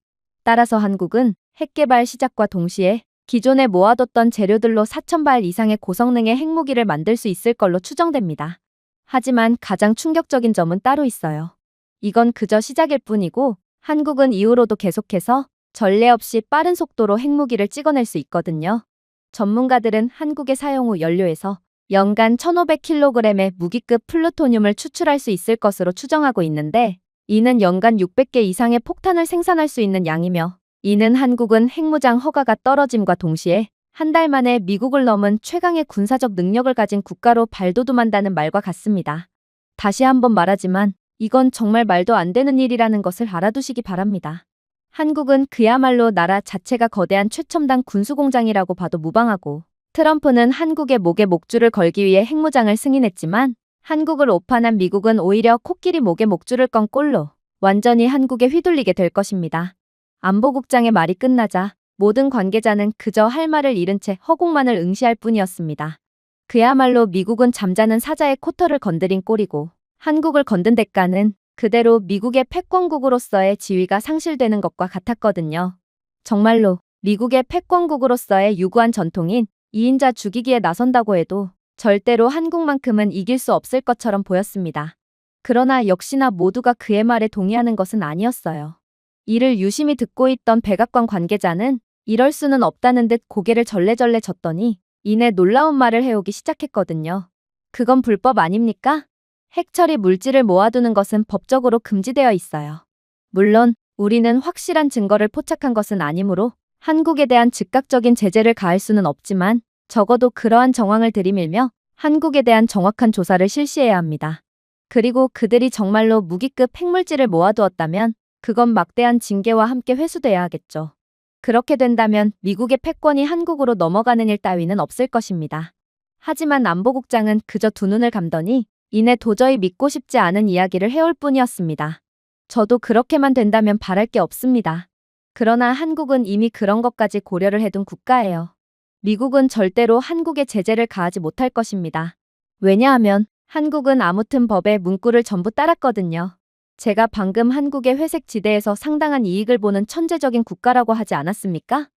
A: 따라서 한국은 핵 개발 시작과 동시에 기존에 모아뒀던 재료들로 4,000발 이상의 고성능의 핵무기를 만들 수 있을 걸로 추정됩니다. 하지만 가장 충격적인 점은 따로 있어요. 이건 그저 시작일 뿐이고 한국은 이후로도 계속해서 전례 없이 빠른 속도로 핵무기를 찍어낼 수 있거든요. 전문가들은 한국의 사용 후 연료에서 연간 1,500kg의 무기급 플루토늄을 추출할 수 있을 것으로 추정하고 있는데 이는 연간 600개 이상의 폭탄을 생산할 수 있는 양이며 이는 한국은 핵무장 허가가 떨어짐과 동시에 한 달 만에 미국을 넘은 최강의 군사적 능력을 가진 국가로 발돋움한다는 말과 같습니다. 다시 한번 말하지만 이건 정말 말도 안 되는 일이라는 것을 알아두시기 바랍니다. 한국은 그야말로 나라 자체가 거대한 최첨단 군수공장이라고 봐도 무방하고 트럼프는 한국의 목에 목줄을 걸기 위해 핵무장을 승인했지만 한국을 오판한 미국은 오히려 코끼리 목에 목줄을 건 꼴로 완전히 한국에 휘둘리게 될 것입니다. 안보국장의 말이 끝나자 모든 관계자는 그저 할 말을 잃은 채 허공만을 응시할 뿐이었습니다. 그야말로 미국은 잠자는 사자의 코털을 건드린 꼴이고 한국을 건든 대가는 그대로 미국의 패권국으로서의 지위가 상실되는 것과 같았거든요. 정말로 미국의 패권국으로서의 유구한 전통인 2인자 죽이기에 나선다고 해도 절대로 한국만큼은 이길 수 없을 것처럼 보였습니다. 그러나 역시나 모두가 그의 말에 동의하는 것은 아니었어요. 이를 유심히 듣고 있던 백악관 관계자는 이럴 수는 없다는 듯 고개를 절레절레 젓더니 이내 놀라운 말을 해오기 시작했거든요. 그건 불법 아닙니까? 핵처리 물질을 모아두는 것은 법적으로 금지되어 있어요. 물론 우리는 확실한 증거를 포착한 것은 아니므로 한국에 대한 즉각적인 제재를 가할 수는 없지만 적어도 그러한 정황을 들이밀며 한국에 대한 정확한 조사를 실시해야 합니다. 그리고 그들이 정말로 무기급 핵물질을 모아두었다면 그건 막대한 징계와 함께 회수돼야 하겠죠. 그렇게 된다면 미국의 패권이 한국으로 넘어가는 일 따위는 없을 것입니다. 하지만 안보국장은 그저 두 눈을 감더니 이내 도저히 믿고 싶지 않은 이야기를 해올 뿐이었습니다. 저도 그렇게만 된다면 바랄 게 없습니다. 그러나 한국은 이미 그런 것까지 고려를 해둔 국가예요. 미국은 절대로 한국에 제재를 가하지 못할 것입니다. 왜냐하면 한국은 아무튼 법의 문구를 전부 따랐거든요. 제가 방금 한국의 회색 지대에서 상당한 이익을 보는 천재적인 국가라고 하지 않았습니까?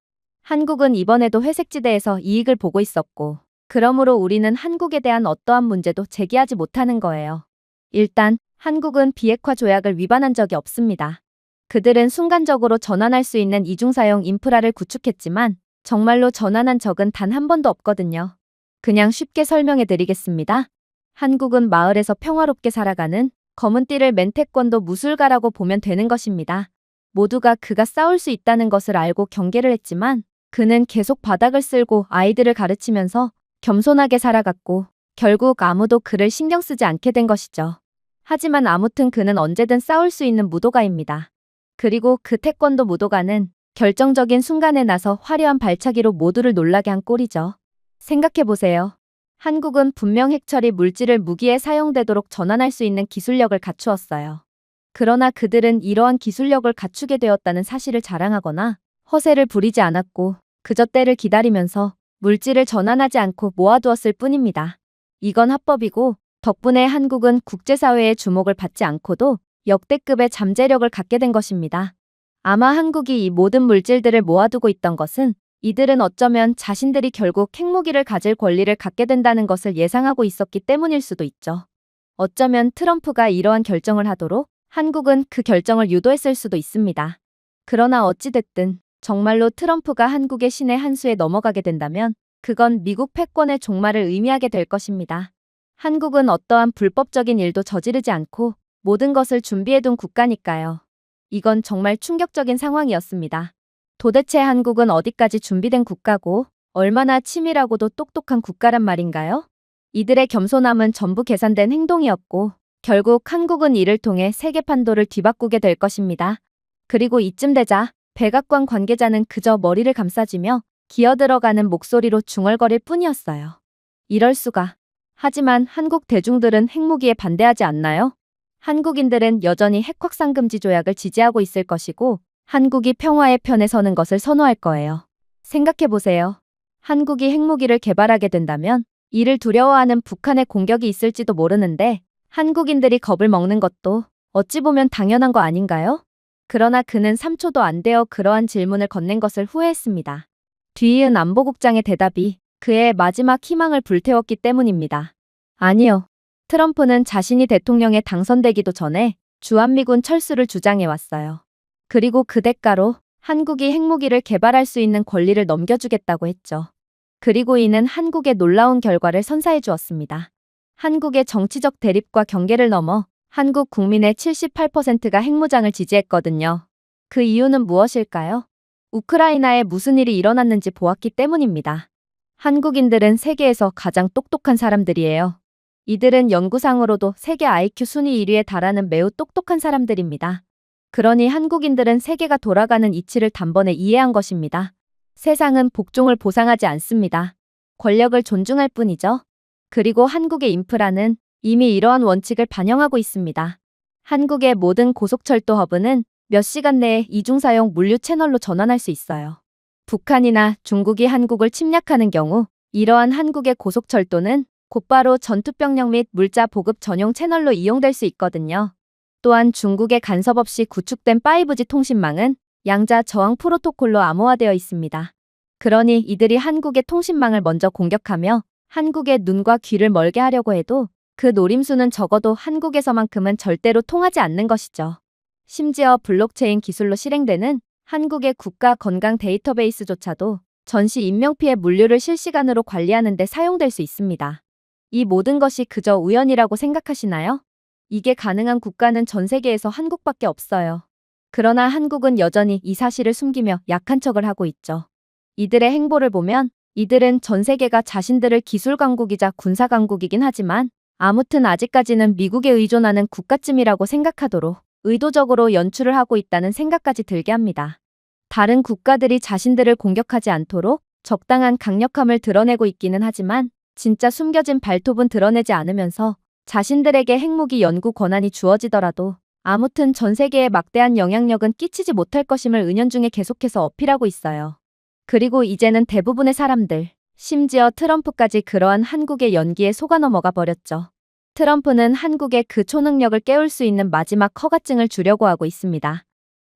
A: 한국은 이번에도 회색 지대에서 이익을 보고 있었고 그러므로 우리는 한국에 대한 어떠한 문제도 제기하지 못하는 거예요. 일단 한국은 비핵화 조약을 위반한 적이 없습니다. 그들은 순간적으로 전환할 수 있는 이중사용 인프라를 구축했지만 정말로 전환한 적은 단 한 번도 없거든요. 그냥 쉽게 설명해 드리겠습니다. 한국은 마을에서 평화롭게 살아가는 검은 띠를 맨 태권도 무술가라고 보면 되는 것입니다. 모두가 그가 싸울 수 있다는 것을 알고 경계를 했지만 그는 계속 바닥을 쓸고 아이들을 가르치면서 겸손하게 살아갔고 결국 아무도 그를 신경 쓰지 않게 된 것이죠. 하지만 아무튼 그는 언제든 싸울 수 있는 무도가입니다. 그리고 그 태권도 무도가는 결정적인 순간에 나서 화려한 발차기로 모두를 놀라게 한 꼴이죠. 생각해보세요. 한국은 분명 핵처리 물질을 무기에 사용되도록 전환할 수 있는 기술력을 갖추었어요. 그러나 그들은 이러한 기술력을 갖추게 되었다는 사실을 자랑하거나 허세를 부리지 않았고 그저 때를 기다리면서 물질을 전환하지 않고 모아두었을 뿐입니다. 이건 합법이고 덕분에 한국은 국제사회의 주목을 받지 않고도 역대급의 잠재력을 갖게 된 것입니다. 아마 한국이 이 모든 물질들을 모아두고 있던 것은 이들은 어쩌면 자신들이 결국 핵무기를 가질 권리를 갖게 된다는 것을 예상하고 있었기 때문일 수도 있죠. 어쩌면 트럼프가 이러한 결정을 하도록 한국은 그 결정을 유도했을 수도 있습니다. 그러나 어찌됐든 정말로 트럼프가 한국의 신의 한 수에 넘어가게 된다면 그건 미국 패권의 종말을 의미하게 될 것입니다. 한국은 어떠한 불법적인 일도 저지르지 않고 모든 것을 준비해둔 국가니까요. 이건 정말 충격적인 상황이었습니다. 도대체 한국은 어디까지 준비된 국가고 얼마나 치밀하고도 똑똑한 국가란 말인가요? 이들의 겸손함은 전부 계산된 행동이었고 결국 한국은 이를 통해 세계 판도를 뒤바꾸게 될 것입니다. 그리고 이쯤 되자 백악관 관계자는 그저 머리를 감싸쥐며 기어들어가는 목소리로 중얼거릴 뿐이었어요. 이럴 수가. 하지만 한국 대중들은 핵무기에 반대하지 않나요? 한국인들은 여전히 핵 확산 금지 조약을 지지하고 있을 것이고 한국이 평화의 편에 서는 것을 선호할 거예요. 생각해보세요. 한국이 핵무기를 개발하게 된다면 이를 두려워하는 북한의 공격이 있을지도 모르는데 한국인들이 겁을 먹는 것도 어찌 보면 당연한 거 아닌가요? 그러나 그는 3초도 안 되어 그러한 질문을 건넨 것을 후회했습니다. 뒤이은 안보국장의 대답이 그의 마지막 희망을 불태웠기 때문입니다. 아니요. 트럼프는 자신이 대통령에 당선되기도 전에 주한미군 철수를 주장해왔어요. 그리고 그 대가로 한국이 핵무기를 개발할 수 있는 권리를 넘겨주겠다고 했죠. 그리고 이는 한국의 놀라운 결과를 선사해 주었습니다. 한국의 정치적 대립과 경계를 넘어 한국 국민의 78%가 핵무장을 지지했거든요. 그 이유는 무엇일까요? 우크라이나에 무슨 일이 일어났는지 보았기 때문입니다. 한국인들은 세계에서 가장 똑똑한 사람들이에요. 이들은 연구상으로도 세계 IQ 순위 1위에 달하는 매우 똑똑한 사람들입니다. 그러니 한국인들은 세계가 돌아가는 이치를 단번에 이해한 것입니다. 세상은 복종을 보상하지 않습니다. 권력을 존중할 뿐이죠. 그리고 한국의 인프라는 이미 이러한 원칙을 반영하고 있습니다. 한국의 모든 고속철도 허브는 몇 시간 내에 이중사용 물류 채널로 전환할 수 있어요. 북한이나 중국이 한국을 침략하는 경우 이러한 한국의 고속철도는 곧바로 전투병력 및 물자 보급 전용 채널로 이용될 수 있거든요. 또한 중국의 간섭 없이 구축된 5G 통신망은 양자 저항 프로토콜로 암호화되어 있습니다. 그러니 이들이 한국의 통신망을 먼저 공격하며 한국의 눈과 귀를 멀게 하려고 해도 그 노림수는 적어도 한국에서만큼은 절대로 통하지 않는 것이죠. 심지어 블록체인 기술로 실행되는 한국의 국가 건강 데이터베이스조차도 전시 인명피해 물류를 실시간으로 관리하는 데 사용될 수 있습니다. 이 모든 것이 그저 우연이라고 생각하시나요? 이게 가능한 국가는 전 세계에서 한국밖에 없어요. 그러나 한국은 여전히 이 사실을 숨기며 약한 척을 하고 있죠. 이들의 행보를 보면 이들은 전 세계가 자신들을 기술 강국이자 군사 강국이긴 하지만 아무튼 아직까지는 미국에 의존하는 국가쯤이라고 생각하도록 의도적으로 연출을 하고 있다는 생각까지 들게 합니다. 다른 국가들이 자신들을 공격하지 않도록 적당한 강력함을 드러내고 있기는 하지만 진짜 숨겨진 발톱은 드러내지 않으면서 자신들에게 핵무기 연구 권한이 주어지더라도 아무튼 전 세계에 막대한 영향력은 끼치지 못할 것임을 은연중에 계속해서 어필하고 있어요. 그리고 이제는 대부분의 사람들, 심지어 트럼프까지 그러한 한국의 연기에 속아 넘어가 버렸죠. 트럼프는 한국의 그 초능력을 깨울 수 있는 마지막 허가증을 주려고 하고 있습니다.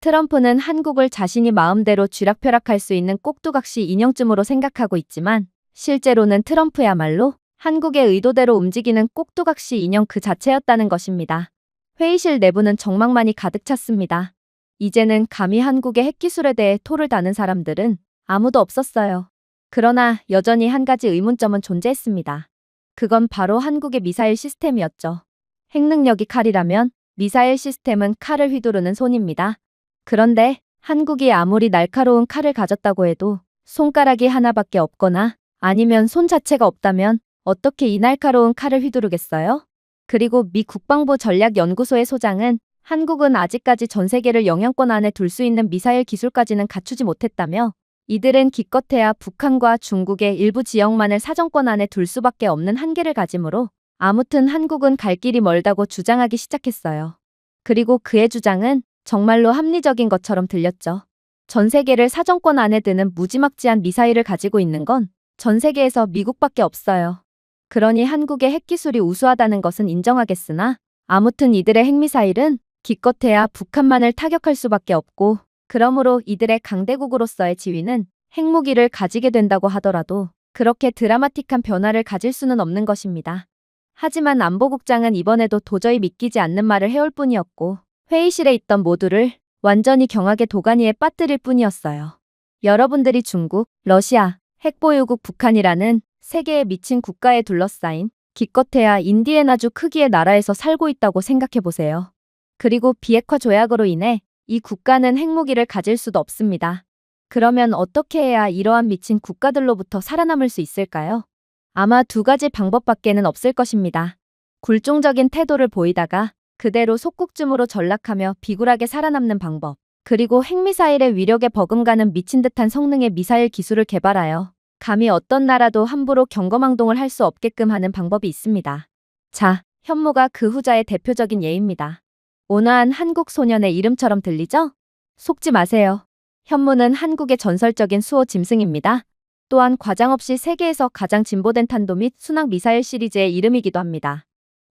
A: 트럼프는 한국을 자신이 마음대로 쥐락펴락할 수 있는 꼭두각시 인형쯤으로 생각하고 있지만 실제로는 트럼프야말로 한국의 의도대로 움직이는 꼭두각시 인형 그 자체였다는 것입니다. 회의실 내부는 정막만이 가득 찼습니다. 이제는 감히 한국의 핵기술에 대해 토를 다는 사람들은 아무도 없었어요. 그러나 여전히 한 가지 의문점은 존재했습니다. 그건 바로 한국의 미사일 시스템이었죠. 핵 능력이 칼이라면 미사일 시스템은 칼을 휘두르는 손입니다. 그런데 한국이 아무리 날카로운 칼을 가졌다고 해도 손가락이 하나밖에 없거나 아니면 손 자체가 없다면 어떻게 이 날카로운 칼을 휘두르겠어요? 그리고 미 국방부 전략연구소의 소장은 한국은 아직까지 전 세계를 영향권 안에 둘 수 있는 미사일 기술까지는 갖추지 못했다며 이들은 기껏해야 북한과 중국의 일부 지역만을 사정권 안에 둘 수밖에 없는 한계를 가지므로 아무튼 한국은 갈 길이 멀다고 주장하기 시작했어요. 그리고 그의 주장은 정말로 합리적인 것처럼 들렸죠. 전 세계를 사정권 안에 드는 무지막지한 미사일을 가지고 있는 건 전 세계에서 미국밖에 없어요. 그러니 한국의 핵기술이 우수하다는 것은 인정하겠으나 아무튼 이들의 핵미사일은 기껏해야 북한만을 타격할 수밖에 없고 그러므로 이들의 강대국으로서의 지위는 핵무기를 가지게 된다고 하더라도 그렇게 드라마틱한 변화를 가질 수는 없는 것입니다. 하지만 안보국장은 이번에도 도저히 믿기지 않는 말을 해올 뿐이었고 회의실에 있던 모두를 완전히 경악의 도가니에 빠뜨릴 뿐이었어요. 여러분들이 중국, 러시아, 핵보유국 북한이라는 세계의 미친 국가에 둘러싸인 기껏해야 인디애나주 크기의 나라에서 살고 있다고 생각해 보세요. 그리고 비핵화 조약으로 인해 이 국가는 핵무기를 가질 수도 없습니다. 그러면 어떻게 해야 이러한 미친 국가들로부터 살아남을 수 있을까요? 아마 두 가지 방법밖에는 없을 것입니다. 굴종적인 태도를 보이다가 그대로 속국쯤으로 전락하며 비굴하게 살아남는 방법. 그리고 핵미사일의 위력에 버금가는 미친 듯한 성능의 미사일 기술을 개발하여 감히 어떤 나라도 함부로 경거망동을 할 수 없게끔 하는 방법이 있습니다. 자, 현무가 그 후자의 대표적인 예입니다. 온화한 한국 소년의 이름처럼 들리죠? 속지 마세요. 현무는 한국의 전설적인 수호 짐승입니다. 또한 과장없이 세계에서 가장 진보된 탄도 및 순항 미사일 시리즈의 이름이기도 합니다.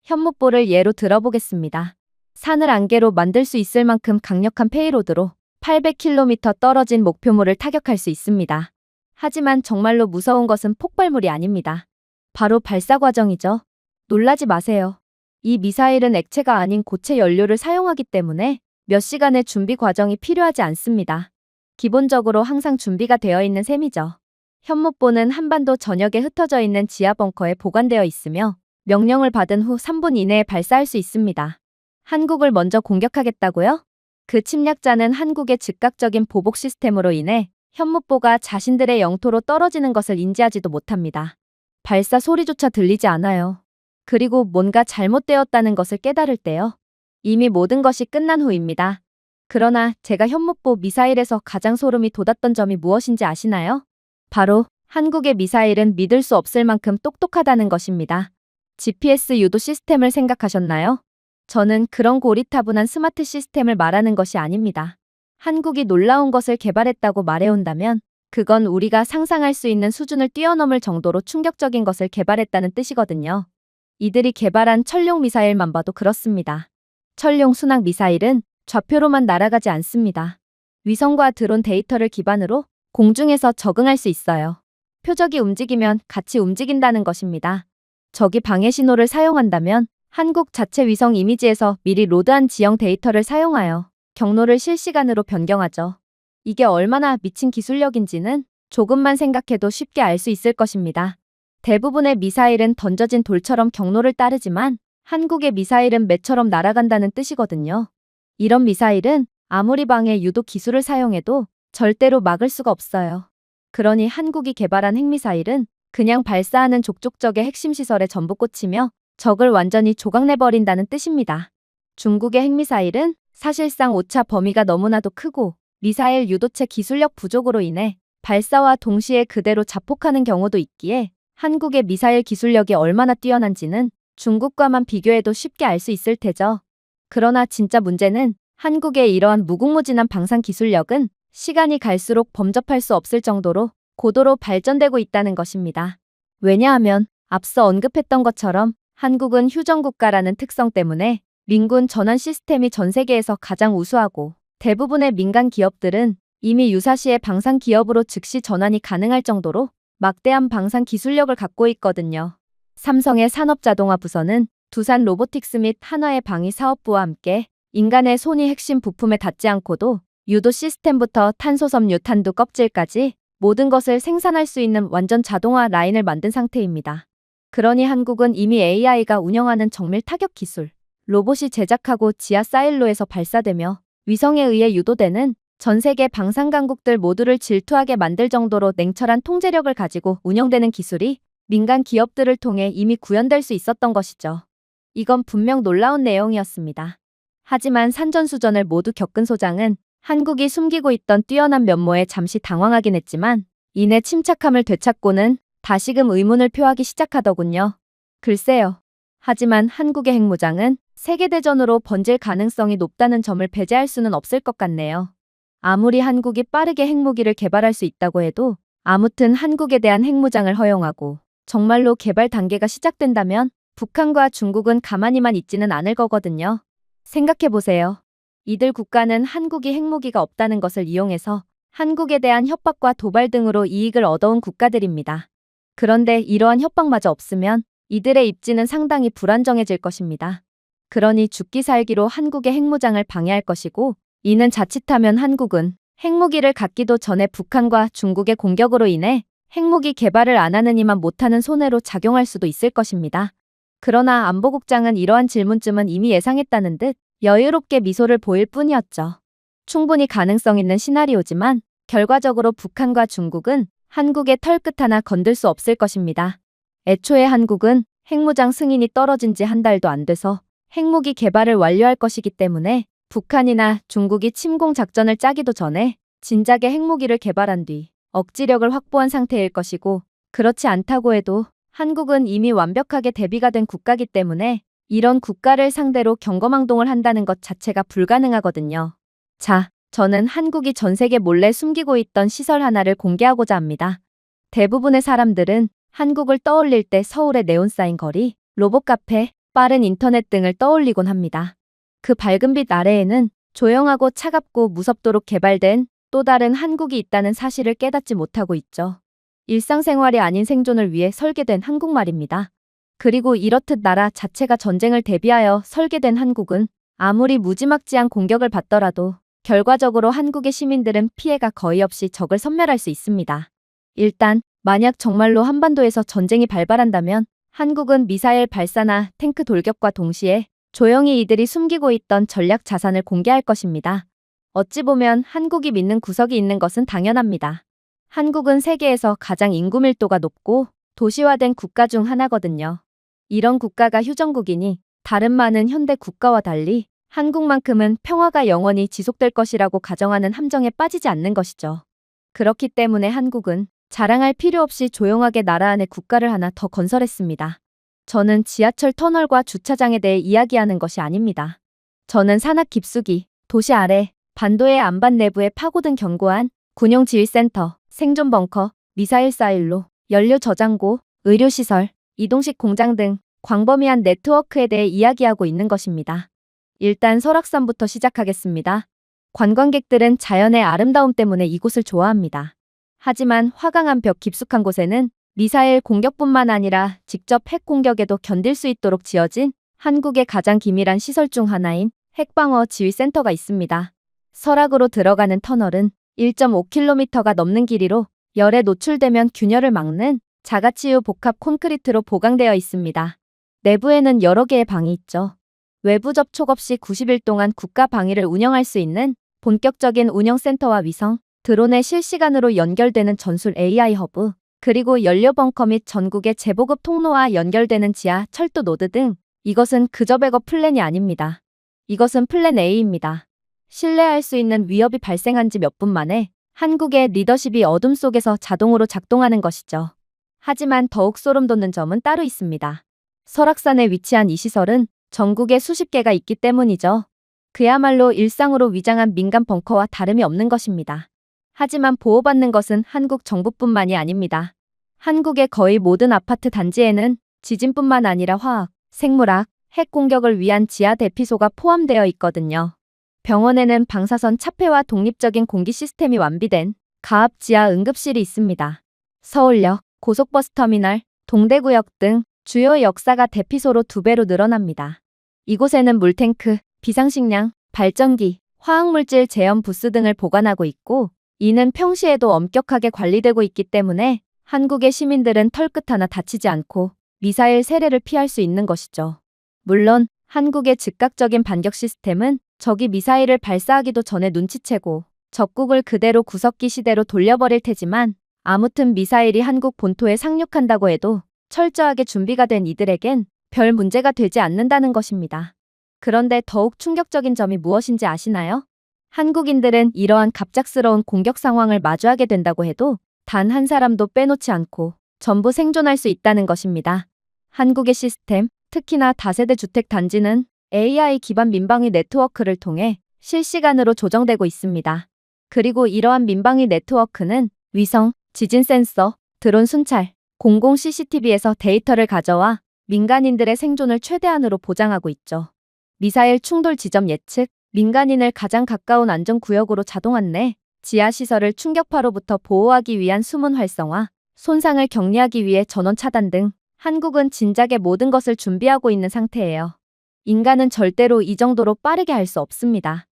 A: 현무뽀를 예로 들어보겠습니다. 산을 안개로 만들 수 있을 만큼 강력한 페이로드로 800km 떨어진 목표물을 타격할 수 있습니다. 하지만 정말로 무서운 것은 폭발물이 아닙니다. 바로 발사 과정이죠. 놀라지 마세요. 이 미사일은 액체가 아닌 고체 연료를 사용하기 때문에 몇 시간의 준비 과정이 필요하지 않습니다. 기본적으로 항상 준비가 되어 있는 셈이죠. 현무뽀는 한반도 전역에 흩어져 있는 지하 벙커에 보관되어 있으며 명령을 받은 후 3분 이내에 발사할 수 있습니다. 한국을 먼저 공격하겠다고요? 그 침략자는 한국의 즉각적인 보복 시스템으로 인해 현무뽀가 자신들의 영토로 떨어지는 것을 인지하지도 못합니다. 발사 소리조차 들리지 않아요. 그리고 뭔가 잘못되었다는 것을 깨달을 때요. 이미 모든 것이 끝난 후입니다. 그러나 제가 현무뽀 미사일에서 가장 소름이 돋았던 점이 무엇인지 아시나요? 바로 한국의 미사일은 믿을 수 없을 만큼 똑똑하다는 것입니다. GPS 유도 시스템을 생각하셨나요? 저는 그런 고리타분한 스마트 시스템을 말하는 것이 아닙니다. 한국이 놀라운 것을 개발했다고 말해온다면 그건 우리가 상상할 수 있는 수준을 뛰어넘을 정도로 충격적인 것을 개발했다는 뜻이거든요. 이들이 개발한 천룡 미사일만 봐도 그렇습니다. 천룡 순항 미사일은 좌표로만 날아가지 않습니다. 위성과 드론 데이터를 기반으로 공중에서 적응할 수 있어요. 표적이 움직이면 같이 움직인다는 것입니다. 적이 방해 신호를 사용한다면 한국 자체 위성 이미지에서 미리 로드한 지형 데이터를 사용하여 경로를 실시간으로 변경하죠. 이게 얼마나 미친 기술력인지는 조금만 생각해도 쉽게 알 수 있을 것입니다. 대부분의 미사일은 던져진 돌처럼 경로를 따르지만 한국의 미사일은 매처럼 날아간다는 뜻이거든요. 이런 미사일은 아무리 방해 유도 기술을 사용해도 절대로 막을 수가 없어요. 그러니 한국이 개발한 핵미사일은 그냥 발사하는 족족적의 핵심 시설에 전부 꽂히며 적을 완전히 조각내버린다는 뜻입니다. 중국의 핵미사일은 사실상 오차 범위가 너무나도 크고 미사일 유도체 기술력 부족으로 인해 발사와 동시에 그대로 자폭하는 경우도 있기에 한국의 미사일 기술력이 얼마나 뛰어난지는 중국과만 비교해도 쉽게 알 수 있을 테죠. 그러나 진짜 문제는 한국의 이러한 무궁무진한 방산 기술력은 시간이 갈수록 범접할 수 없을 정도로 고도로 발전되고 있다는 것입니다. 왜냐하면 앞서 언급했던 것처럼 한국은 휴전국가라는 특성 때문에 민군 전원 시스템이 전 세계에서 가장 우수하고 대부분의 민간 기업들은 이미 유사시의 방산 기업으로 즉시 전환이 가능할 정도로 막대한 방산 기술력을 갖고 있거든요. 삼성의 산업자동화 부서는 두산 로보틱스 및 한화의 방위 사업부와 함께 인간의 손이 핵심 부품에 닿지 않고도 유도 시스템부터 탄소섬유 탄두 껍질까지 모든 것을 생산할 수 있는 완전 자동화 라인을 만든 상태입니다. 그러니 한국은 이미 AI가 운영하는 정밀 타격 기술, 로봇이 제작하고 지하 사일로에서 발사되며 위성에 의해 유도되는 전 세계 방산 강국들 모두를 질투하게 만들 정도로 냉철한 통제력을 가지고 운영되는 기술이 민간 기업들을 통해 이미 구현될 수 있었던 것이죠. 이건 분명 놀라운 내용이었습니다. 하지만 산전수전을 모두 겪은 소장은 한국이 숨기고 있던 뛰어난 면모에 잠시 당황하긴 했지만 이내 침착함을 되찾고는 다시금 의문을 표하기 시작하더군요. 글쎄요. 하지만 한국의 핵무장은 세계대전으로 번질 가능성이 높다는 점을 배제할 수는 없을 것 같네요. 아무리 한국이 빠르게 핵무기를 개발할 수 있다고 해도 아무튼 한국에 대한 핵무장을 허용하고 정말로 개발 단계가 시작된다면 북한과 중국은 가만히만 있지는 않을 거거든요. 생각해보세요. 이들 국가는 한국이 핵무기가 없다는 것을 이용해서 한국에 대한 협박과 도발 등으로 이익을 얻어온 국가들입니다. 그런데 이러한 협박마저 없으면 이들의 입지는 상당히 불안정해질 것입니다. 그러니 죽기 살기로 한국의 핵무장을 방해할 것이고 이는 자칫하면 한국은 핵무기를 갖기도 전에 북한과 중국의 공격으로 인해 핵무기 개발을 안 하느니만 못하는 손해로 작용할 수도 있을 것입니다. 그러나 안보국장은 이러한 질문쯤은 이미 예상했다는 듯 여유롭게 미소를 보일 뿐이었죠. 충분히 가능성 있는 시나리오지만 결과적으로 북한과 중국은 한국의 털끝 하나 건들 수 없을 것입니다. 애초에 한국은 핵무장 승인이 떨어진 지 한 달도 안 돼서 핵무기 개발을 완료할 것이기 때문에 북한이나 중국이 침공 작전을 짜기도 전에 진작에 핵무기를 개발한 뒤 억지력을 확보한 상태일 것이고, 그렇지 않다고 해도 한국은 이미 완벽하게 대비가 된 국가이기 때문에 이런 국가를 상대로 경거망동을 한다는 것 자체가 불가능하거든요. 자, 저는 한국이 전 세계 몰래 숨기고 있던 시설 하나를 공개하고자 합니다. 대부분의 사람들은 한국을 떠올릴 때 서울의 네온사인 거리, 로봇 카페, 빠른 인터넷 등을 떠올리곤 합니다. 그 밝은 빛 아래에는 조용하고 차갑고 무섭도록 개발된 또 다른 한국이 있다는 사실을 깨닫지 못하고 있죠. 일상생활이 아닌 생존을 위해 설계된 한국말입니다. 그리고 이렇듯 나라 자체가 전쟁을 대비하여 설계된 한국은 아무리 무지막지한 공격을 받더라도 결과적으로 한국의 시민들은 피해가 거의 없이 적을 섬멸할 수 있습니다. 일단 만약 정말로 한반도에서 전쟁이 발발한다면 한국은 미사일 발사나 탱크 돌격과 동시에 조용히 이들이 숨기고 있던 전략 자산을 공개할 것입니다. 어찌 보면 한국이 믿는 구석이 있는 것은 당연합니다. 한국은 세계에서 가장 인구 밀도가 높고 도시화된 국가 중 하나거든요. 이런 국가가 휴전국이니 다른 많은 현대 국가와 달리 한국만큼은 평화가 영원히 지속될 것이라고 가정하는 함정에 빠지지 않는 것이죠. 그렇기 때문에 한국은 자랑할 필요 없이 조용하게 나라 안에 국가를 하나 더 건설했습니다. 저는 지하철 터널과 주차장에 대해 이야기하는 것이 아닙니다. 저는 산악 깊숙이, 도시 아래, 반도의 안반 내부에 파고든 견고한 군용지휘센터, 생존 벙커, 미사일 사일로, 연료 저장고, 의료시설, 이동식 공장 등 광범위한 네트워크에 대해 이야기하고 있는 것입니다. 일단 설악산부터 시작하겠습니다. 관광객들은 자연의 아름다움 때문에 이곳을 좋아합니다. 하지만 화강암 벽 깊숙한 곳에는 미사일 공격뿐만 아니라 직접 핵 공격에도 견딜 수 있도록 지어진 한국의 가장 기밀한 시설 중 하나인 핵방어 지휘센터가 있습니다. 설악으로 들어가는 터널은 1.5km가 넘는 길이로 열에 노출되면 균열을 막는 자가치유 복합 콘크리트로 보강되어 있습니다. 내부에는 여러 개의 방이 있죠. 외부 접촉 없이 90일 동안 국가 방위를 운영할 수 있는 본격적인 운영센터와 위성, 드론에 실시간으로 연결되는 전술 AI 허브, 그리고 연료 벙커 및 전국의 재보급 통로와 연결되는 지하 철도 노드 등 이것은 그저 백업 플랜이 아닙니다. 이것은 플랜 A입니다. 신뢰할 수 있는 위협이 발생한 지 몇 분 만에 한국의 리더십이 어둠 속에서 자동으로 작동하는 것이죠. 하지만 더욱 소름 돋는 점은 따로 있습니다. 설악산에 위치한 이 시설은 전국에 수십 개가 있기 때문이죠. 그야말로 일상으로 위장한 민간 벙커와 다름이 없는 것입니다. 하지만 보호받는 것은 한국 정부뿐만이 아닙니다. 한국의 거의 모든 아파트 단지에는 지진뿐만 아니라 화학, 생물학, 핵 공격을 위한 지하 대피소가 포함되어 있거든요. 병원에는 방사선 차폐와 독립적인 공기 시스템이 완비된 가압 지하 응급실이 있습니다. 서울역, 고속버스 터미널, 동대구역 등 주요 역사가 대피소로 2배로 늘어납니다. 이곳에는 물탱크, 비상식량, 발전기, 화학물질 제염 부스 등을 보관하고 있고, 이는 평시에도 엄격하게 관리되고 있기 때문에 한국의 시민들은 털끝 하나 다치지 않고 미사일 세례를 피할 수 있는 것이죠. 물론 한국의 즉각적인 반격 시스템은 적이 미사일을 발사하기도 전에 눈치채고 적국을 그대로 구석기 시대로 돌려버릴 테지만, 아무튼 미사일이 한국 본토에 상륙한다고 해도 철저하게 준비가 된 이들에겐 별 문제가 되지 않는다는 것입니다. 그런데 더욱 충격적인 점이 무엇인지 아시나요? 한국인들은 이러한 갑작스러운 공격 상황을 마주하게 된다고 해도 단 한 사람도 빼놓지 않고 전부 생존할 수 있다는 것입니다. 한국의 시스템, 특히나 다세대 주택 단지는 AI 기반 민방위 네트워크를 통해 실시간으로 조정되고 있습니다. 그리고 이러한 민방위 네트워크는 위성, 지진 센서, 드론 순찰, 공공 CCTV에서 데이터를 가져와 민간인들의 생존을 최대한으로 보장하고 있죠. 미사일 충돌 지점 예측, 민간인을 가장 가까운 안전구역으로 자동 안내, 지하시설을 충격파로부터 보호하기 위한 수문 활성화, 손상을 격리하기 위해 전원 차단 등 한국은 진작에 모든 것을 준비하고 있는 상태예요. 인간은 절대로 이 정도로 빠르게 할 수 없습니다.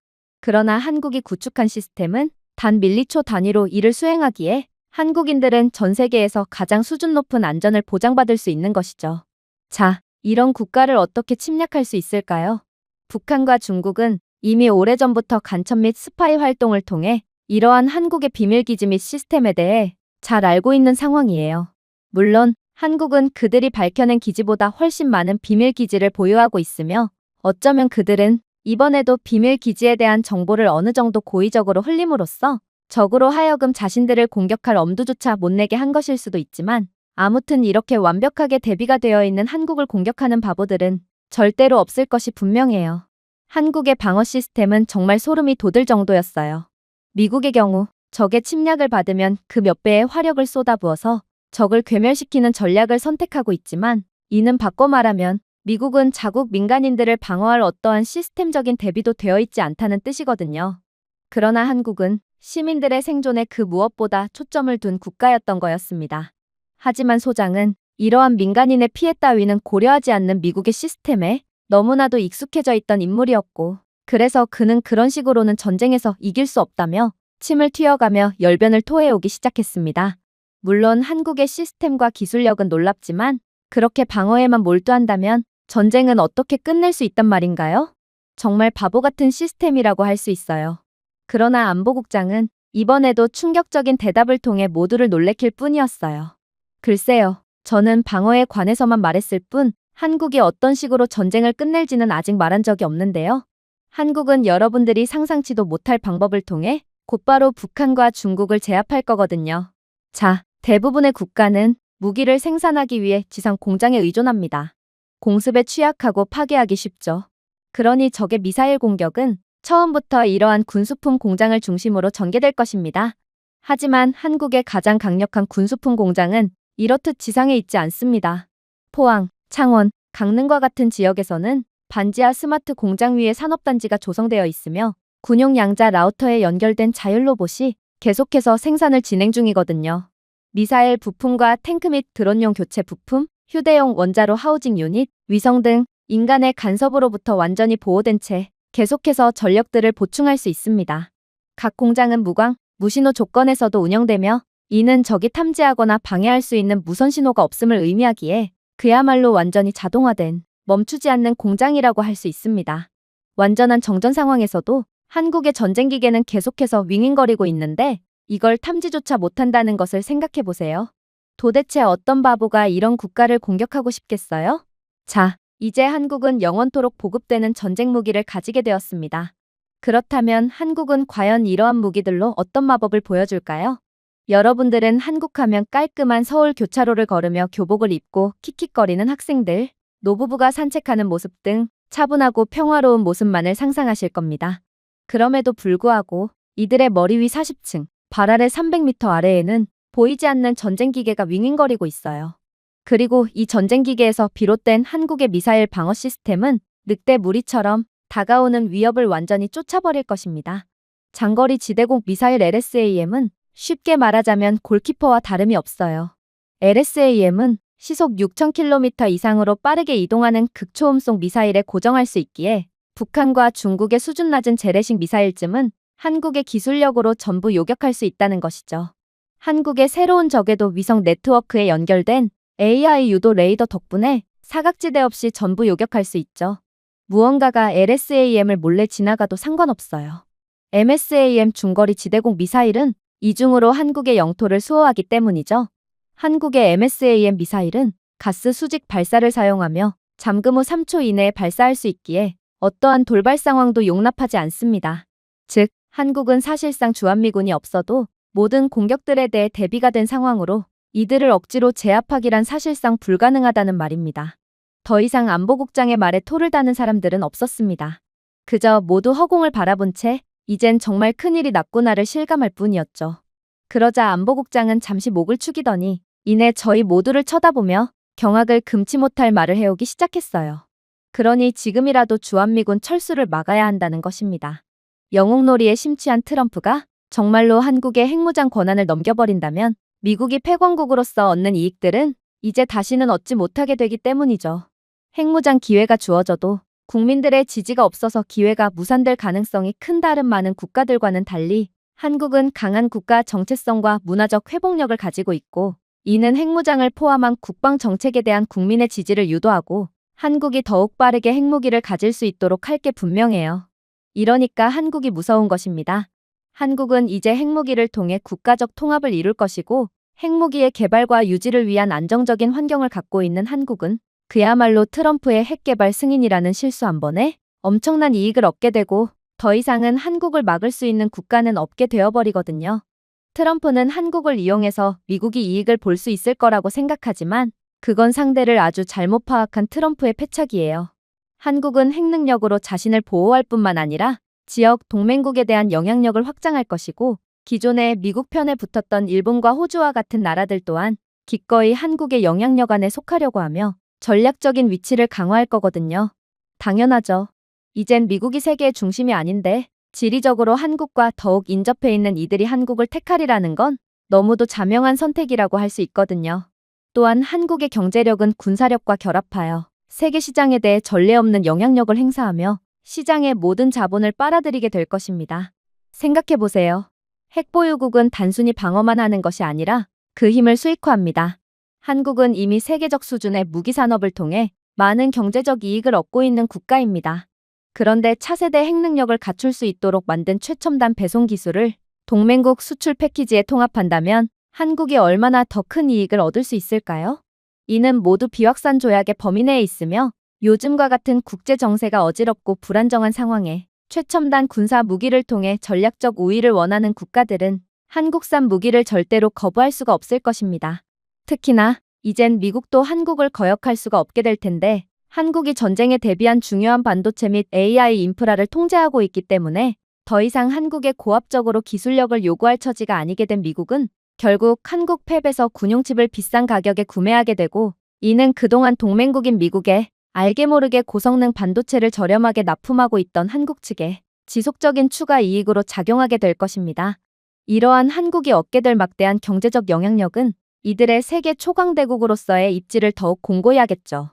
A: 그러나 한국이 구축한 시스템은 단 밀리초 단위로 이를 수행하기에 한국인들은 전 세계에서 가장 수준 높은 안전을 보장받을 수 있는 것이죠. 자, 이런 국가를 어떻게 침략할 수 있을까요? 북한과 중국은 이미 오래전부터 간첩 및 스파이 활동을 통해 이러한 한국의 비밀기지 및 시스템에 대해 잘 알고 있는 상황이에요. 물론 한국은 그들이 밝혀낸 기지보다 훨씬 많은 비밀기지를 보유하고 있으며 어쩌면 그들은 이번에도 비밀기지에 대한 정보를 어느 정도 고의적으로 흘림으로써 적으로 하여금 자신들을 공격할 엄두조차 못 내게 한 것일 수도 있지만 아무튼 이렇게 완벽하게 대비가 되어 있는 한국을 공격하는 바보들은 절대로 없을 것이 분명해요. 한국의 방어 시스템은 정말 소름이 돋을 정도였어요. 미국의 경우 적의 침략을 받으면 그 몇 배의 화력을 쏟아부어서 적을 괴멸시키는 전략을 선택하고 있지만 이는 바꿔 말하면 미국은 자국 민간인들을 방어할 어떠한 시스템적인 대비도 되어 있지 않다는 뜻이거든요. 그러나 한국은 시민들의 생존에 그 무엇보다 초점을 둔 국가였던 거였습니다. 하지만 소장은 이러한 민간인의 피해 따위는 고려하지 않는 미국의 시스템에 너무나도 익숙해져 있던 인물이었고 그래서 그는 그런 식으로는 전쟁에서 이길 수 없다며 침을 튀어가며 열변을 토해오기 시작했습니다. 물론 한국의 시스템과 기술력은 놀랍지만 그렇게 방어에만 몰두한다면 전쟁은 어떻게 끝낼 수 있단 말인가요? 정말 바보 같은 시스템이라고 할 수 있어요. 그러나 안보국장은 이번에도 충격적인 대답을 통해 모두를 놀래킬 뿐이었어요. 글쎄요, 저는 방어에 관해서만 말했을 뿐 한국이 어떤 식으로 전쟁을 끝낼지는 아직 말한 적이 없는데요. 한국은 여러분들이 상상치도 못할 방법을 통해 곧바로 북한과 중국을 제압할 거거든요. 자, 대부분의 국가는 무기를 생산하기 위해 지상 공장에 의존합니다. 공습에 취약하고 파괴하기 쉽죠. 그러니 적의 미사일 공격은 처음부터 이러한 군수품 공장을 중심으로 전개될 것입니다. 하지만 한국의 가장 강력한 군수품 공장은 이렇듯 지상에 있지 않습니다. 포항, 창원, 강릉과 같은 지역에서는 반지하 스마트 공장 위에 산업단지가 조성되어 있으며 군용 양자 라우터에 연결된 자율 로봇이 계속해서 생산을 진행 중이거든요. 미사일 부품과 탱크 및 드론용 교체 부품, 휴대용 원자로 하우징 유닛, 위성 등 인간의 간섭으로부터 완전히 보호된 채 계속해서 전력들을 보충할 수 있습니다. 각 공장은 무광, 무신호 조건에서도 운영되며 이는 적이 탐지하거나 방해할 수 있는 무선 신호가 없음을 의미하기에 그야말로 완전히 자동화된 멈추지 않는 공장이라고 할 수 있습니다. 완전한 정전 상황에서도 한국의 전쟁기계는 계속해서 윙윙거리고 있는데 이걸 탐지조차 못한다는 것을 생각해 보세요. 도대체 어떤 바보가 이런 국가를 공격하고 싶겠어요? 자, 이제 한국은 영원토록 보급되는 전쟁 무기를 가지게 되었습니다. 그렇다면 한국은 과연 이러한 무기들로 어떤 마법을 보여줄까요? 여러분들은 한국하면 깔끔한 서울 교차로를 걸으며 교복을 입고 킥킥거리는 학생들, 노부부가 산책하는 모습 등 차분하고 평화로운 모습만을 상상하실 겁니다. 그럼에도 불구하고 이들의 머리 위 40층, 발 아래 300m 아래에는 보이지 않는 전쟁기계가 윙윙거리고 있어요. 그리고 이 전쟁기계에서 비롯된 한국의 미사일 방어 시스템은 늑대 무리처럼 다가오는 위협을 완전히 쫓아버릴 것입니다. 장거리 지대공 미사일 LSAM은 쉽게 말하자면 골키퍼와 다름이 없어요. LSAM은 시속 6,000km 이상으로 빠르게 이동하는 극초음속 미사일에 고정할 수 있기에 북한과 중국의 수준 낮은 재래식 미사일쯤은 한국의 기술력으로 전부 요격할 수 있다는 것이죠. 한국의 새로운 저궤도 위성 네트워크에 연결된 AI 유도 레이더 덕분에 사각지대 없이 전부 요격할 수 있죠. 무언가가 LSAM을 몰래 지나가도 상관없어요. MSAM 중거리 지대공 미사일은 이중으로 한국의 영토를 수호하기 때문이죠. 한국의 MSAM 미사일은 가스 수직 발사를 사용하며 잠금 후 3초 이내에 발사할 수 있기에 어떠한 돌발 상황도 용납하지 않습니다. 즉, 한국은 사실상 주한미군이 없어도 모든 공격들에 대해 대비가 된 상황으로 이들을 억지로 제압하기란 사실상 불가능하다는 말입니다. 더 이상 안보국장의 말에 토를 다는 사람들은 없었습니다. 그저 모두 허공을 바라본 채 이젠 정말 큰일이 났구나를 실감할 뿐이었죠. 그러자 안보국장은 잠시 목을 축이더니 이내 저희 모두를 쳐다보며 경악을 금치 못할 말을 해오기 시작했어요. 그러니 지금이라도 주한미군 철수를 막아야 한다는 것입니다. 영웅놀이에 심취한 트럼프가 정말로 한국의 핵무장 권한을 넘겨버린다면 미국이 패권국으로서 얻는 이익들은 이제 다시는 얻지 못하게 되기 때문이죠. 핵무장 기회가 주어져도 국민들의 지지가 없어서 기회가 무산될 가능성이 큰 다른 많은 국가들과는 달리 한국은 강한 국가 정체성과 문화적 회복력을 가지고 있고, 이는 핵무장을 포함한 국방 정책에 대한 국민의 지지를 유도하고 한국이 더욱 빠르게 핵무기를 가질 수 있도록 할 게 분명해요. 이러니까 한국이 무서운 것입니다. 한국은 이제 핵무기를 통해 국가적 통합을 이룰 것이고, 핵무기의 개발과 유지를 위한 안정적인 환경을 갖고 있는 한국은 그야말로 트럼프의 핵개발 승인이라는 실수 한 번에 엄청난 이익을 얻게 되고, 더 이상은 한국을 막을 수 있는 국가는 없게 되어버리거든요. 트럼프는 한국을 이용해서 미국이 이익을 볼 수 있을 거라고 생각하지만 그건 상대를 아주 잘못 파악한 트럼프의 패착이에요. 한국은 핵능력으로 자신을 보호할 뿐만 아니라 지역 동맹국에 대한 영향력을 확장할 것이고, 기존에 미국 편에 붙었던 일본과 호주와 같은 나라들 또한 기꺼이 한국의 영향력 안에 속하려고 하며 전략적인 위치를 강화할 거거든요. 당연하죠. 이젠 미국이 세계의 중심이 아닌데 지리적으로 한국과 더욱 인접해 있는 이들이 한국을 택하리라는 건 너무도 자명한 선택이라고 할 수 있거든요. 또한 한국의 경제력은 군사력과 결합하여 세계 시장에 대해 전례 없는 영향력을 행사하며 시장의 모든 자본을 빨아들이게 될 것입니다. 생각해보세요. 핵보유국은 단순히 방어만 하는 것이 아니라 그 힘을 수익화합니다. 한국은 이미 세계적 수준의 무기 산업을 통해 많은 경제적 이익을 얻고 있는 국가입니다. 그런데 차세대 핵능력을 갖출 수 있도록 만든 최첨단 배송 기술을 동맹국 수출 패키지에 통합한다면 한국이 얼마나 더 큰 이익을 얻을 수 있을까요? 이는 모두 비확산 조약의 범위 내에 있으며, 요즘과 같은 국제 정세가 어지럽고 불안정한 상황에 최첨단 군사 무기를 통해 전략적 우위를 원하는 국가들은 한국산 무기를 절대로 거부할 수가 없을 것입니다. 특히나 이젠 미국도 한국을 거역할 수가 없게 될 텐데, 한국이 전쟁에 대비한 중요한 반도체 및 AI 인프라를 통제하고 있기 때문에 더 이상 한국에 고압적으로 기술력을 요구할 처지가 아니게 된 미국은 결국 한국 팹에서 군용칩을 비싼 가격에 구매하게 되고, 이는 그동안 동맹국인 미국에 알게 모르게 고성능 반도체를 저렴하게 납품하고 있던 한국 측에 지속적인 추가 이익으로 작용하게 될 것입니다. 이러한 한국이 얻게 될 막대한 경제적 영향력은 이들의 세계 초강대국으로서의 입지를 더욱 공고히 하겠죠.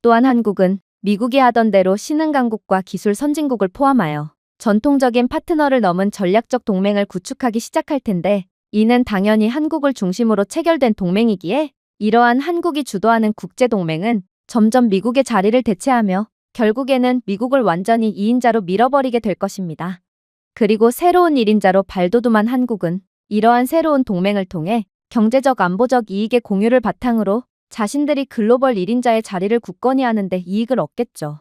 A: 또한 한국은 미국이 하던 대로 신흥강국과 기술 선진국을 포함하여 전통적인 파트너를 넘은 전략적 동맹을 구축하기 시작할 텐데, 이는 당연히 한국을 중심으로 체결된 동맹이기에 이러한 한국이 주도하는 국제동맹은 점점 미국의 자리를 대체하며 결국에는 미국을 완전히 2인자로 밀어버리게 될 것입니다. 그리고 새로운 1인자로 발돋움한 한국은 이러한 새로운 동맹을 통해 경제적 안보적 이익의 공유를 바탕으로 자신들이 글로벌 1인자의 자리를 굳건히 하는데 이익을 얻겠죠.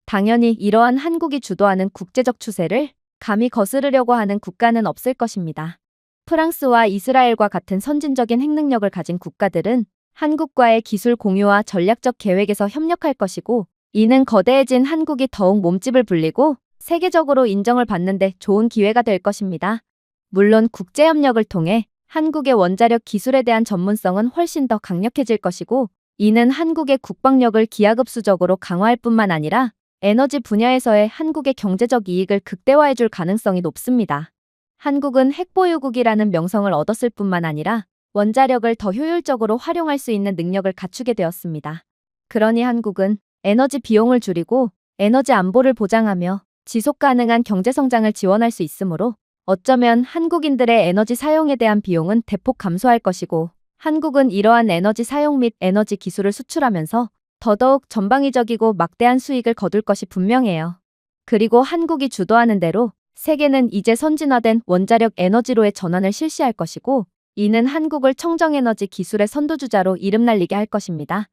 A: 당연히 이러한 한국이 주도하는 국제적 추세를 감히 거스르려고 하는 국가는 없을 것입니다. 프랑스와 이스라엘과 같은 선진적인 핵능력을 가진 국가들은 한국과의 기술 공유와 전략적 계획에서 협력할 것이고, 이는 거대해진 한국이 더욱 몸집을 불리고 세계적으로 인정을 받는데 좋은 기회가 될 것입니다. 물론 국제협력을 통해 한국의 원자력 기술에 대한 전문성은 훨씬 더 강력해질 것이고, 이는 한국의 국방력을 기하급수적으로 강화할 뿐만 아니라 에너지 분야에서의 한국의 경제적 이익을 극대화해 줄 가능성이 높습니다. 한국은 핵보유국이라는 명성을 얻었을 뿐만 아니라 원자력을 더 효율적으로 활용할 수 있는 능력을 갖추게 되었습니다. 그러니 한국은 에너지 비용을 줄이고 에너지 안보를 보장하며 지속 가능한 경제 성장을 지원할 수 있으므로 어쩌면 한국인들의 에너지 사용에 대한 비용은 대폭 감소할 것이고, 한국은 이러한 에너지 사용 및 에너지 기술을 수출하면서 더더욱 전방위적이고 막대한 수익을 거둘 것이 분명해요. 그리고 한국이 주도하는 대로 세계는 이제 선진화된 원자력 에너지로의 전환을 실시할 것이고, 이는 한국을 청정에너지 기술의 선두주자로 이름날리게 할 것입니다.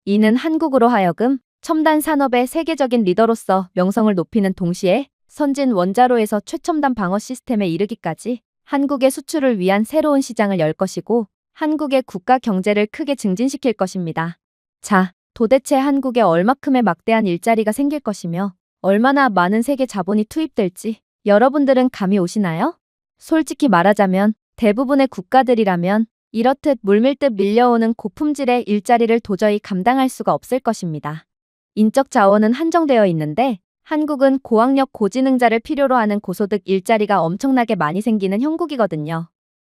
A: 이는 한국으로 하여금 첨단 산업의 세계적인 리더로서 명성을 높이는 동시에 선진 원자로에서 최첨단 방어 시스템에 이르기까지 한국의 수출을 위한 새로운 시장을 열 것이고, 한국의 국가 경제를 크게 증진시킬 것입니다. 자, 도대체 한국에 얼마큼의 막대한 일자리가 생길 것이며 얼마나 많은 세계 자본이 투입될지 여러분들은 감이 오시나요? 솔직히 말하자면 대부분의 국가들이라면 이렇듯 물밀듯 밀려오는 고품질의 일자리를 도저히 감당할 수가 없을 것입니다. 인적 자원은 한정되어 있는데 한국은 고학력 고지능자를 필요로 하는 고소득 일자리가 엄청나게 많이 생기는 형국이거든요.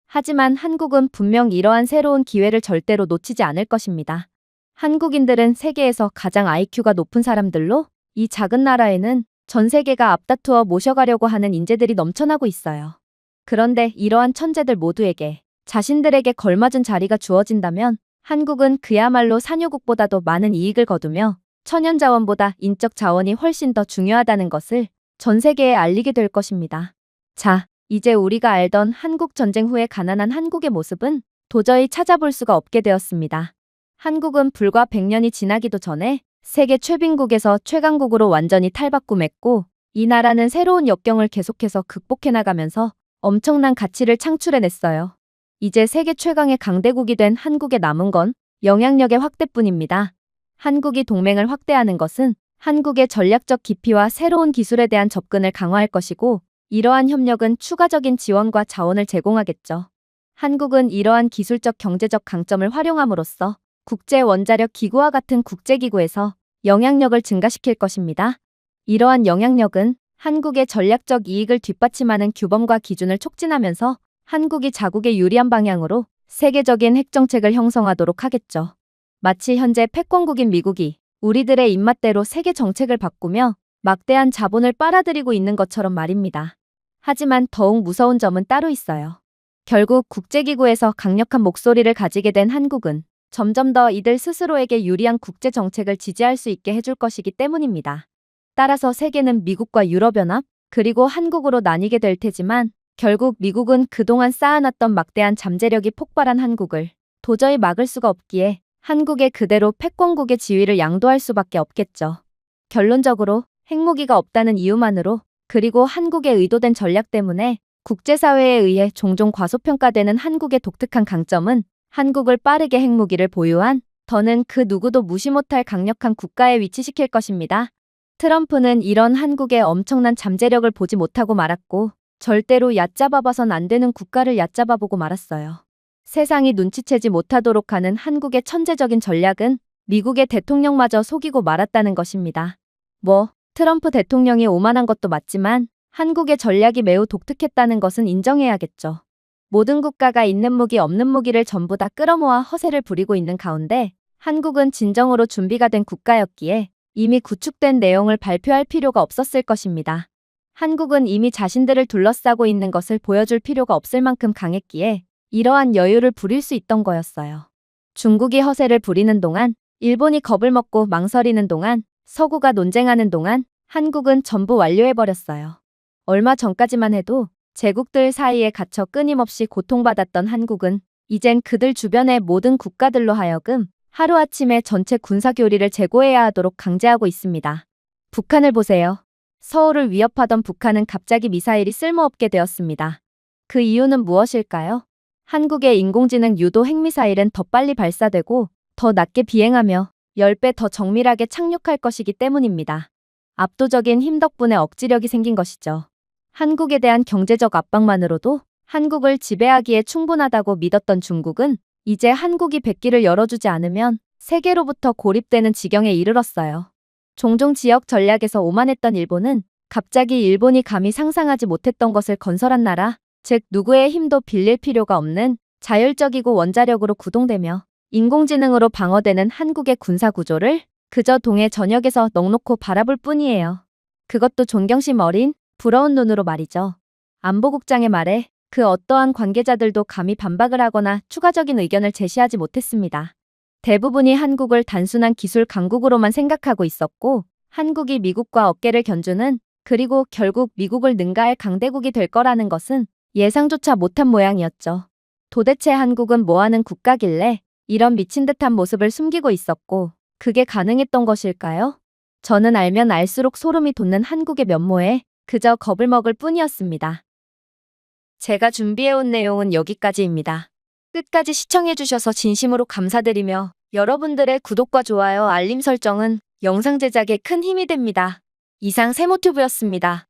A: 하지만 한국은 분명 이러한 새로운 기회를 절대로 놓치지 않을 것입니다. 한국인들은 세계에서 가장 IQ가 높은 사람들로 이 작은 나라에는 전 세계가 앞다투어 모셔가려고 하는 인재들이 넘쳐나고 있어요. 그런데 이러한 천재들 모두에게 자신들에게 걸맞은 자리가 주어진다면 한국은 그야말로 산유국보다도 많은 이익을 거두며 천연자원보다 인적 자원이 훨씬 더 중요하다는 것을 전 세계에 알리게 될 것입니다. 자, 이제 우리가 알던 한국 전쟁 후의 가난한 한국의 모습은 도저히 찾아볼 수가 없게 되었습니다. 한국은 불과 100년이 지나기도 전에 세계 최빈국에서 최강국으로 완전히 탈바꿈했고, 이 나라는 새로운 역경을 계속해서 극복해 나가면서 엄청난 가치를 창출해냈어요. 이제 세계 최강의 강대국이 된 한국에 남은 건 영향력의 확대뿐입니다. 한국이 동맹을 확대하는 것은 한국의 전략적 깊이와 새로운 기술에 대한 접근을 강화할 것이고, 이러한 협력은 추가적인 지원과 자원을 제공하겠죠. 한국은 이러한 기술적 경제적 강점을 활용함으로써 국제원자력 기구와 같은 국제기구에서 영향력을 증가시킬 것입니다. 이러한 영향력은 한국의 전략적 이익을 뒷받침하는 규범과 기준을 촉진하면서 한국이 자국에 유리한 방향으로 세계적인 핵정책을 형성하도록 하겠죠. 마치 현재 패권국인 미국이 우리들의 입맛대로 세계 정책을 바꾸며 막대한 자본을 빨아들이고 있는 것처럼 말입니다. 하지만 더욱 무서운 점은 따로 있어요. 결국 국제기구에서 강력한 목소리를 가지게 된 한국은 점점 더 이들 스스로에게 유리한 국제 정책을 지지할 수 있게 해줄 것이기 때문입니다. 따라서 세계는 미국과 유럽연합, 그리고 한국으로 나뉘게 될 테지만 결국 미국은 그동안 쌓아놨던 막대한 잠재력이 폭발한 한국을 도저히 막을 수가 없기에 한국에 그대로 패권국의 지위를 양도할 수밖에 없겠죠. 결론적으로 핵무기가 없다는 이유만으로, 그리고 한국의 의도된 전략 때문에 국제사회에 의해 종종 과소평가되는 한국의 독특한 강점은 한국을 빠르게 핵무기를 보유한 더는 그 누구도 무시 못할 강력한 국가에 위치시킬 것입니다. 트럼프는 이런 한국의 엄청난 잠재력을 보지 못하고 말았고, 절대로 얕잡아봐선 안 되는 국가를 얕잡아보고 말았어요. 세상이 눈치채지 못하도록 하는 한국의 천재적인 전략은 미국의 대통령마저 속이고 말았다는 것입니다. 트럼프 대통령이 오만한 것도 맞지만 한국의 전략이 매우 독특했다는 것은 인정해야겠죠. 모든 국가가 있는 무기 없는 무기를 전부 다 끌어모아 허세를 부리고 있는 가운데 한국은 진정으로 준비가 된 국가였기에 이미 구축된 내용을 발표할 필요가 없었을 것입니다. 한국은 이미 자신들을 둘러싸고 있는 것을 보여줄 필요가 없을 만큼 강했기에 이러한 여유를 부릴 수 있던 거였어요. 중국이 허세를 부리는 동안, 일본이 겁을 먹고 망설이는 동안, 서구가 논쟁하는 동안 한국은 전부 완료해버렸어요. 얼마 전까지만 해도 제국들 사이에 갇혀 끊임없이 고통받았던 한국은 이젠 그들 주변의 모든 국가들로 하여금 하루아침에 전체 군사교리를 재고해야 하도록 강제하고 있습니다. 북한을 보세요. 서울을 위협하던 북한은 갑자기 미사일이 쓸모없게 되었습니다. 그 이유는 무엇일까요? 한국의 인공지능 유도 핵미사일은 더 빨리 발사되고 더 낮게 비행하며 10배 더 정밀하게 착륙할 것이기 때문입니다. 압도적인 힘 덕분에 억지력이 생긴 것이죠. 한국에 대한 경제적 압박만으로도 한국을 지배하기에 충분하다고 믿었던 중국은 이제 한국이 백기를 열어주지 않으면 세계로부터 고립되는 지경에 이르렀어요. 종종 지역 전략에서 오만했던 일본은 갑자기 일본이 감히 상상하지 못했던 것을 건설한 나라, 즉 누구의 힘도 빌릴 필요가 없는 자율적이고 원자력으로 구동되며 인공지능으로 방어되는 한국의 군사구조를 그저 동해 전역에서 넋놓고 바라볼 뿐이에요. 그것도 존경심 어린 부러운 눈으로 말이죠. 안보국장의 말에 그 어떠한 관계자들도 감히 반박을 하거나 추가적인 의견을 제시하지 못했습니다. 대부분이 한국을 단순한 기술 강국으로만 생각하고 있었고, 한국이 미국과 어깨를 견주는, 그리고 결국 미국을 능가할 강대국이 될 거라는 것은 예상조차 못한 모양이었죠. 도대체 한국은 뭐하는 국가길래 이런 미친 듯한 모습을 숨기고 있었고, 그게 가능했던 것일까요? 저는 알면 알수록 소름이 돋는 한국의 면모에 그저 겁을 먹을 뿐이었습니다. 제가 준비해온 내용은 여기까지입니다. 끝까지 시청해주셔서 진심으로 감사드리며 여러분들의 구독과 좋아요, 알림 설정은 영상 제작에 큰 힘이 됩니다. 이상 세모튜브였습니다.